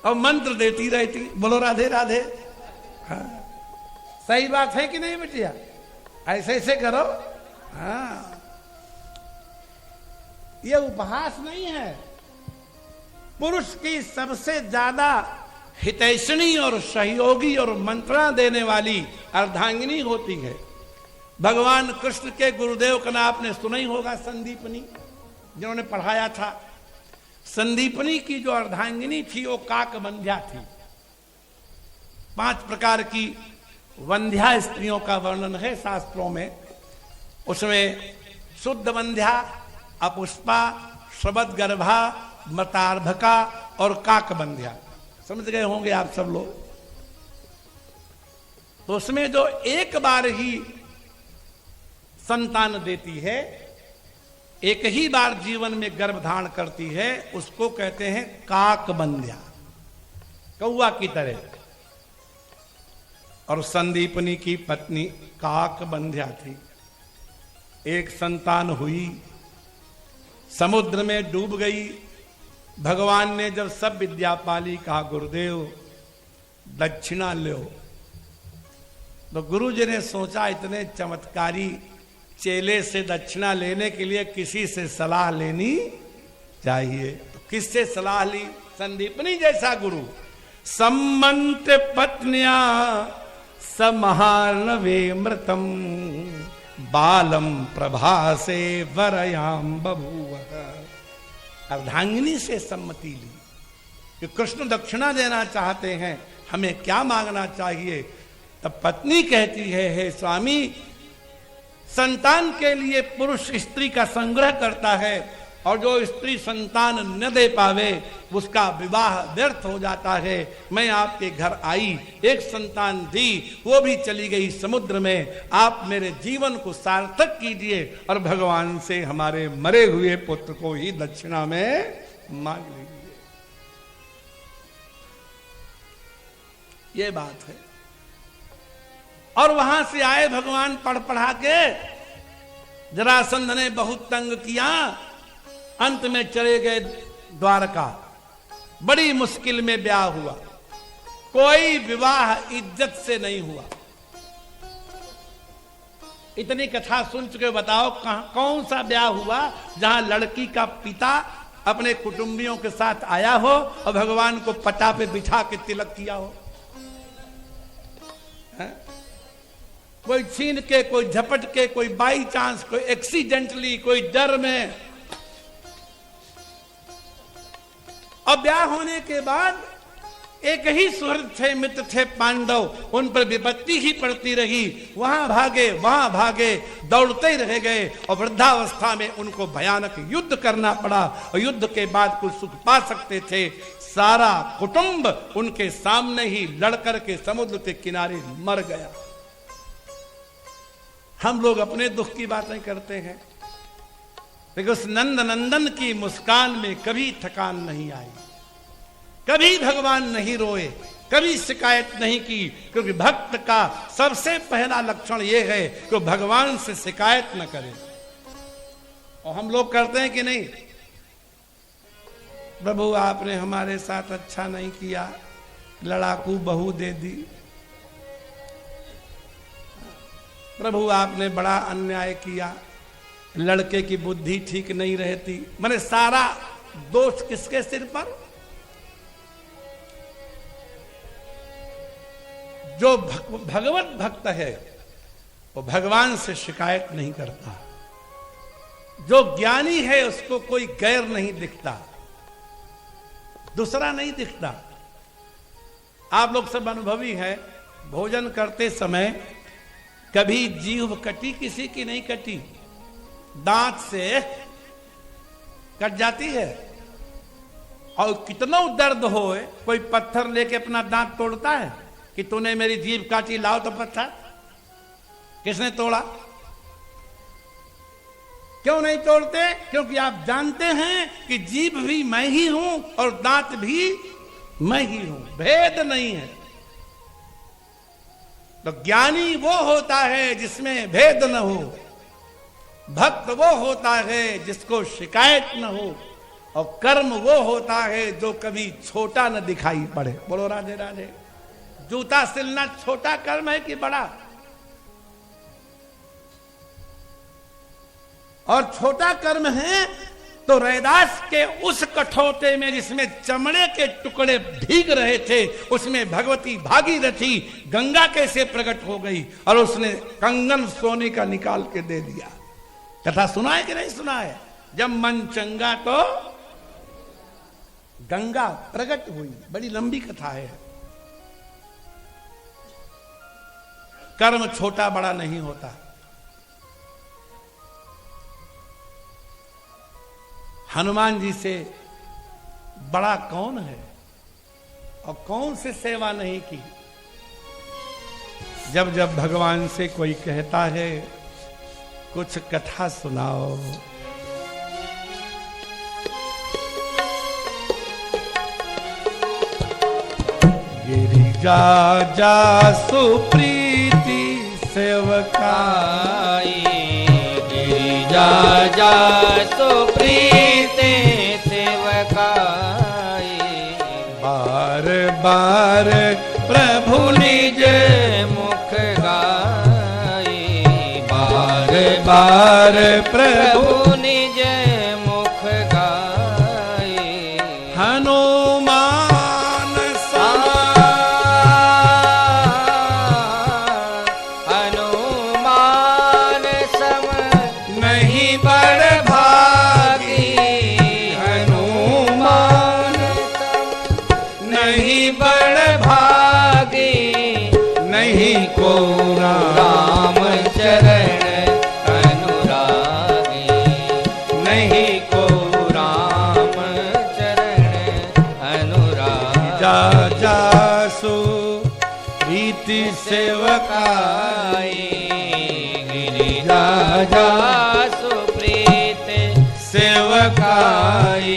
और मंत्र देती रहती। बोलो राधे राधे। हाँ। सही बात है कि नहीं बिटिया? ऐसे ऐसे करो। हाँ। ये उपहास नहीं है। पुरुष की सबसे ज्यादा हितैषणी और सहयोगी और मंत्रणा देने वाली अर्धांगिनी होती है। भगवान कृष्ण के गुरुदेव का नाम आपने सुना ही होगा, संदीपनी, जिन्होंने पढ़ाया था। संदीपनी की जो अर्धांगिनी थी वो काकवंध्या थी। 5 प्रकार की वंध्या स्त्रियों का वर्णन है शास्त्रों में। उसमें शुद्ध वंध्या, अपुष्पा, श्रवदगर्भा, मतार्भका और काकवंध्या। समझ गए होंगे आप सब लोग। तो उसमें जो एक बार ही संतान देती है, एक ही बार जीवन में गर्भ धारण करती है, उसको कहते हैं काकवंध्या, कौवा की तरह। और संदीपनी की पत्नी काकवंध्या थी। एक संतान हुई, समुद्र में डूब गई। भगवान ने जब सब विद्या पाली, कहा गुरुदेव दक्षिणा लो। तो गुरु जी ने सोचा इतने चमत्कारी चेले से दक्षिणा लेने के लिए किसी से सलाह लेनी चाहिए। तो किससे सलाह ली? संदीपनी जैसा गुरु। सम्मंत पत्निया समहार्णवे मृतम बालम प्रभासे वरयाम बभूव। अर्धांगिनी से सम्मति ली कि कृष्ण दक्षिणा देना चाहते हैं, हमें क्या मांगना चाहिए? तब पत्नी कहती है, हे स्वामी, संतान के लिए पुरुष स्त्री का संग्रह करता है और जो स्त्री संतान न दे पावे उसका विवाह व्यर्थ हो जाता है। मैं आपके घर आई, एक संतान दी, वो भी चली गई समुद्र में। आप मेरे जीवन को सार्थक कीजिए और भगवान से हमारे मरे हुए पुत्र को ही दक्षिणा में मांग लीजिए। ये बात है। और वहां से आए भगवान पढ़ पढ़ा के जरासंध ने बहुत तंग किया, अंत में चले गए द्वारका। बड़ी मुश्किल में ब्याह हुआ, कोई विवाह इज्जत से नहीं हुआ। इतनी कथा सुन चुके, बताओ कौन सा ब्याह हुआ जहां लड़की का पिता अपने कुटुंबियों के साथ आया हो और भगवान को पटा पे बिछा के तिलक किया हो? है? कोई छीन के, कोई झपट के, कोई बाई चांस, कोई एक्सीडेंटली, कोई डर में। और ब्याह होने के बाद एक ही सुहृद थे, मित्र थे पांडव, उन पर विपत्ति ही पड़ती रही। वहां भागे वहां भागे, दौड़ते ही रह गए और वृद्धावस्था में उनको भयानक युद्ध करना पड़ा। और युद्ध के बाद कुछ सुख पा सकते थे, सारा कुटुंब उनके सामने ही लड़कर के समुद्र के किनारे मर गया। हम लोग अपने दुख की बातें करते हैं, लेकिन उस नंद नंदन की मुस्कान में कभी थकान नहीं आई, कभी भगवान नहीं रोए, कभी शिकायत नहीं की। क्योंकि भक्त का सबसे पहला लक्षण यह है कि भगवान से शिकायत न करे। और हम लोग करते हैं कि नहीं? प्रभु आपने हमारे साथ अच्छा नहीं किया, लड़ाकू बहू दे दी। प्रभु आपने बड़ा अन्याय किया, लड़के की बुद्धि ठीक नहीं रहती। मैंने सारा दोष किसके सिर पर? जो भगवत भक्त है वो भगवान से शिकायत नहीं करता। जो ज्ञानी है उसको कोई गैर नहीं दिखता, दूसरा नहीं दिखता। आप लोग सब अनुभवी हैं, भोजन करते समय कभी जीभ कटी किसी की? नहीं कटी। दांत से कट जाती है। और कितना दर्द हो, कोई पत्थर लेके अपना दांत तोड़ता है कि तूने मेरी जीभ काटी, लाओ तो पत्थर। किसने तोड़ा? क्यों नहीं तोड़ते? क्योंकि आप जानते हैं कि जीभ भी मैं ही हूं और दांत भी मैं ही हूं, भेद नहीं है। तो ज्ञानी वो होता है जिसमें भेद न हो, भक्त वो होता है जिसको शिकायत न हो, और कर्म वो होता है जो कभी छोटा न दिखाई पड़े। बोलो राधे राधे। जूता सिलना छोटा कर्म है कि बड़ा? और छोटा कर्म है तो रैदास के उस कठौते में जिसमें चमड़े के टुकड़े भीग रहे थे, उसमें भगवती भागीरथी गंगा कैसे प्रकट हो गई और उसने कंगन सोने का निकाल के दे दिया। कथा सुना है कि नहीं सुना है? जब मन चंगा तो गंगा प्रकट हुई। बड़ी लंबी कथा है। कर्म छोटा बड़ा नहीं होता। हनुमान जी से बड़ा कौन है और कौन से सेवा नहीं की? जब जब भगवान से कोई कहता है कुछ कथा सुनाओ, गिरिजा जा सुप्रीति सेवकाई, गिरिजा जा सुप्रीति सेवकाई, बार बार प्रभु निज मुख गाई, बार बार प्रभु निज मुख गाई। हनुमान हनुमान सम नहीं बड़ भागी, हनुमान नहीं बड़ भागी, नहीं को राम चरण अनुरागी, नहीं को राम चरण अनुरागी। जा जा सो प्रीति सेवकाई, गिरिजा जा सुप्रीत सेवकाई,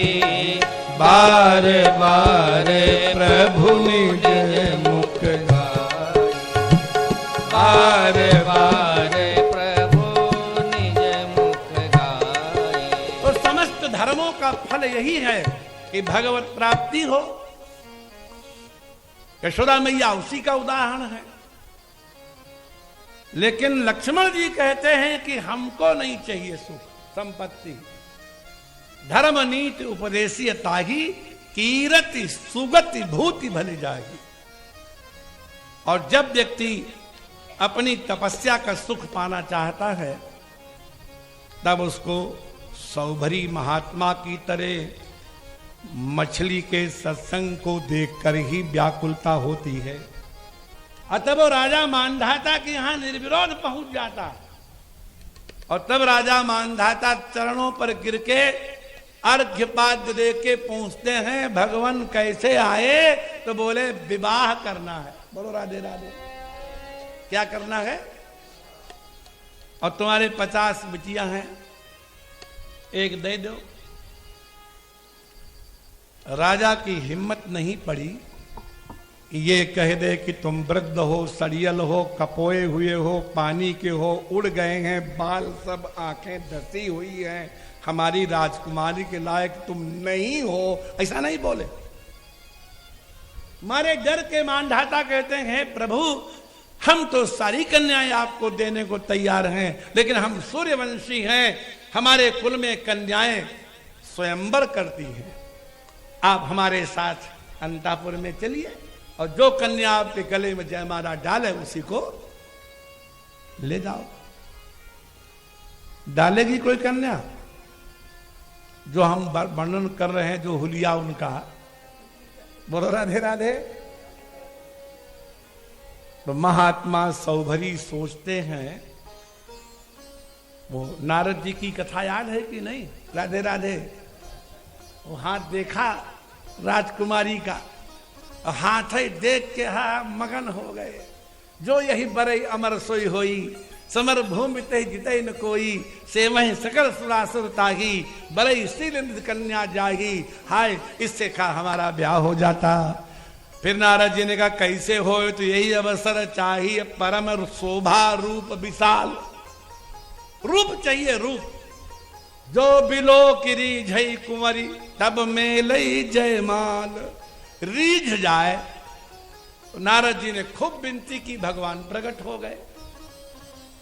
बार बार प्रभु निज मुख गाई, बार बार प्रभु निज मुख फल यही है कि भगवत प्राप्ति हो। यशोदा मैया उसी का उदाहरण है। लेकिन लक्ष्मण जी कहते हैं कि हमको नहीं चाहिए सुख संपत्ति, धर्म नीति उपदेशीय ताही, कीरति सुगति भूति भली जाएगी। और जब व्यक्ति अपनी तपस्या का सुख पाना चाहता है तब उसको सौभरी महात्मा की तरह मछली के सत्संग को देखकर ही व्याकुलता होती है। अतः वो राजा मानधाता के यहां निर्विरोध पहुंच जाता, और तब राजा मानधाता चरणों पर गिर के अर्घ्यपाद्य दे के पूछते हैं, भगवान कैसे आए? तो बोले विवाह करना है। बोलो राधे राधे। क्या करना है? और तुम्हारे 50 बिटिया हैं, एक दे दो। राजा की हिम्मत नहीं पड़ी ये कह दे कि तुम वृद्ध हो, सड़ियल हो, कपोए हुए हो, पानी के हो, उड़ गए हैं बाल सब, आंखें धसी हुई हैं, हमारी राजकुमारी के लायक तुम नहीं हो। ऐसा नहीं बोले। मारे डर के मानधाता कहते हैं, प्रभु हम तो सारी कन्याएं आपको देने को तैयार हैं, लेकिन हम सूर्यवंशी हैं, हमारे कुल में कन्याएं स्वयंवर करती हैं। आप हमारे साथ अंतापुर में चलिए और जो कन्या आपके गले में जयमाला डाले उसी को ले जाओ। डालेगी कोई कन्या? जो हम वर्णन कर रहे हैं, जो हुलिया उनका। बोलो राधे राधे। तो महात्मा सौभरी सोचते हैं, वो नारद जी की कथा याद है कि नहीं? राधे राधे। वो हाथ देखा राजकुमारी का, हाथ ही देख के मगन हो गए। जो यही बरई अमर सोई होई, समर भूमि ते जिते न कोई, से वही सकल सुरासुर ताही, बरई शील कन्या जाही। हाय, इससे का हमारा ब्याह हो जाता। फिर नारद जी ने कहा, कैसे हो? तो यही अवसर चाहिए, परम शोभा रूप विशाल। रूप चाहिए, रूप। जो बिलो की रीझई कुंवरी, तब मेलई जयमाल। रीझ जाए। नारद जी ने खूब विनती की, भगवान प्रकट हो गए।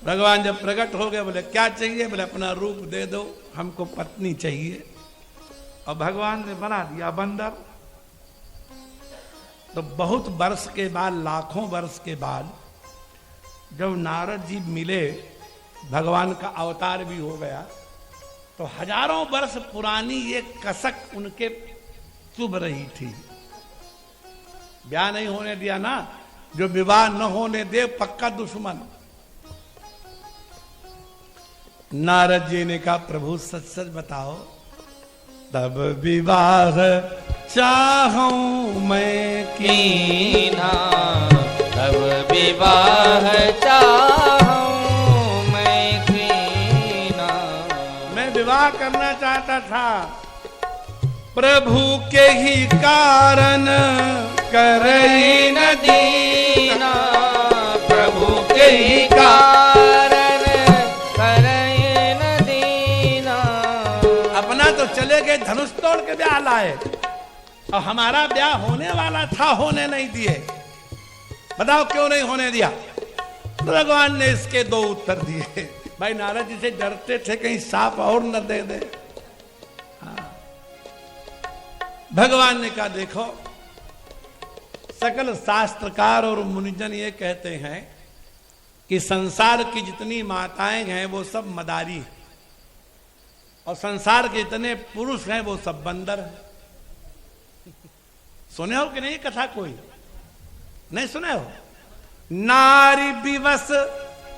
भगवान जब प्रकट हो गए, बोले क्या चाहिए? बोले अपना रूप दे दो, हमको पत्नी चाहिए। और भगवान ने बना दिया बंदर। तो बहुत वर्ष के बाद, लाखों वर्ष के बाद जब नारद जी मिले, भगवान का अवतार भी हो गया, तो हजारों वर्ष पुरानी ये कसक उनके चुभ रही थी। ब्याह नहीं होने दिया ना, जो विवाह न होने दे पक्का दुश्मन। नारद जी ने कहा, प्रभु सच सच बताओ, तब विवाह चाहूं मैं कीना, तब विवाह चाहूं मैं कीना। मैं विवाह करना चाहता था, प्रभु के ही कारण करई न दीना, प्रभु के ही कारण करई न दीना। अपना तो चले गए, धनुष तोड़ के ब्याह लाए, और हमारा ब्याह होने वाला था, होने नहीं दिए। बताओ क्यों नहीं होने दिया? भगवान ने इसके 2 उत्तर दिए। भाई नारद जी से डरते थे कहीं सांप और न दे दे। भगवान ने कहा, देखो सकल शास्त्रकार और मुनिजन ये कहते हैं कि संसार की जितनी माताएं हैं वो सब मदारी हैं, और संसार के जितने पुरुष हैं वो सब बंदर हैं। सुने हो कि नहीं कथा? कोई नहीं सुने हो? नारी विवश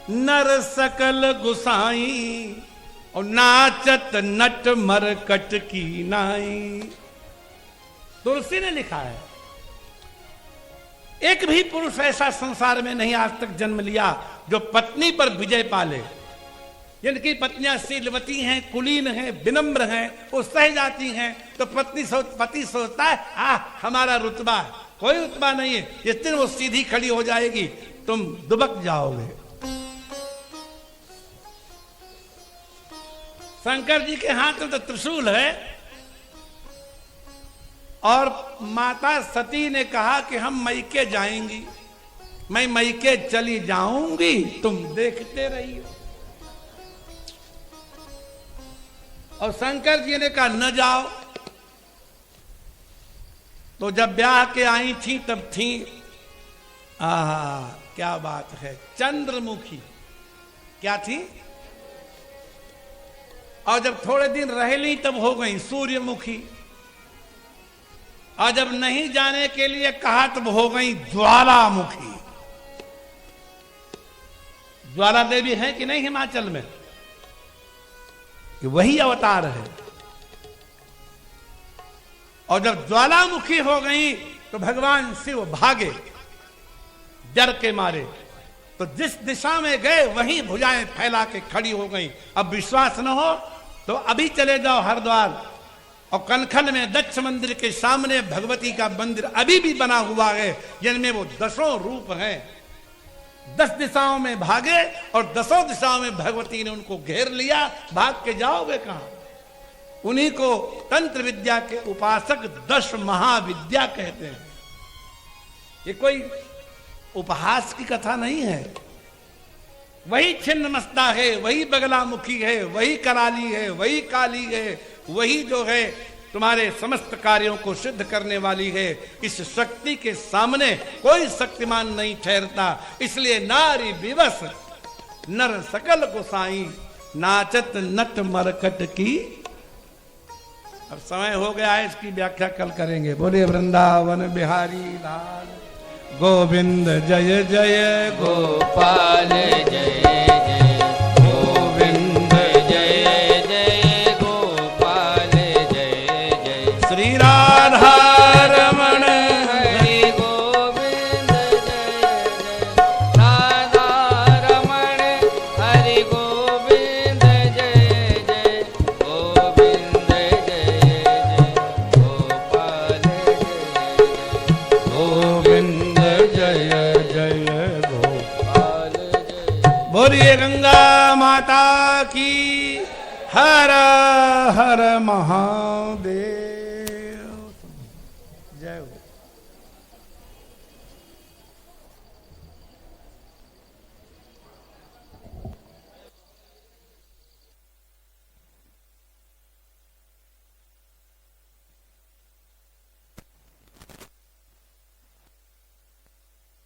नर सकल गुसाई, और नाचत नट मरकट की नाई। तुलसी ने लिखा है, एक भी पुरुष ऐसा संसार में नहीं आज तक जन्म लिया जो पत्नी पर विजय पाले। जिनकी पत्नियां शीलवती हैं, कुलीन हैं, विनम्र हैं, वो सह जाती हैं, तो पति सोचता है हमारा रुतबा है। कोई रुतबा नहीं है। जिस दिन वो सीधी खड़ी हो जाएगी तुम दुबक जाओगे। शंकर जी के हाथ में तो त्रिशूल है, और माता सती ने कहा कि हम मैके जाएंगी, मैं मैके चली जाऊंगी, तुम देखते रहिए। और शंकर जी ने कहा न जाओ। तो जब ब्याह के आई थी तब थी, क्या बात है, चंद्रमुखी। क्या थी? और जब थोड़े दिन रह ली तब हो गई सूर्यमुखी। और जब नहीं जाने के लिए कहा तब हो गई ज्वालामुखी। ज्वाला देवी है कि नहीं हिमाचल में? कि वही अवतार है। और जब ज्वालामुखी हो गई तो भगवान शिव भागे डर के मारे। तो जिस दिशा में गए वहीं भुजाएं फैला के खड़ी हो गई। अब विश्वास न हो तो अभी चले जाओ हरिद्वार, और कनखन में दक्ष मंदिर के सामने भगवती का मंदिर अभी भी बना हुआ है, जिनमें वो 10 रूप हैं। 10 दिशाओं में भागे और 10 दिशाओं में भगवती ने उनको घेर लिया। भाग के जाओगे कहां? उन्हीं को तंत्र विद्या के उपासक 10 महाविद्या कहते हैं। ये कोई उपहास की कथा नहीं है। वही छिन्नमस्ता है, वही बगलामुखी है, वही कराली है, वही काली है, वही जो है तुम्हारे समस्त कार्यों को सिद्ध करने वाली है। इस शक्ति के सामने कोई शक्तिमान नहीं ठहरता। इसलिए नारी विवश नर सकल गोसाई, नाचत नट मरकट की। अब समय हो गया है, इसकी व्याख्या कल करेंगे। बोले वृंदावन बिहारी लाल गोविंद जय जय गोपाल जय जय गोविंद जय जय गोपाल जय जय श्री राधा रमण हरि गोविंद जय जय राधा रमण हरि गोविंद जय जय गोविंद जय जय गोपाल जय गोविंद जय जय गोपाल जय। बोलिए गंगा माता की हर हर महादेव।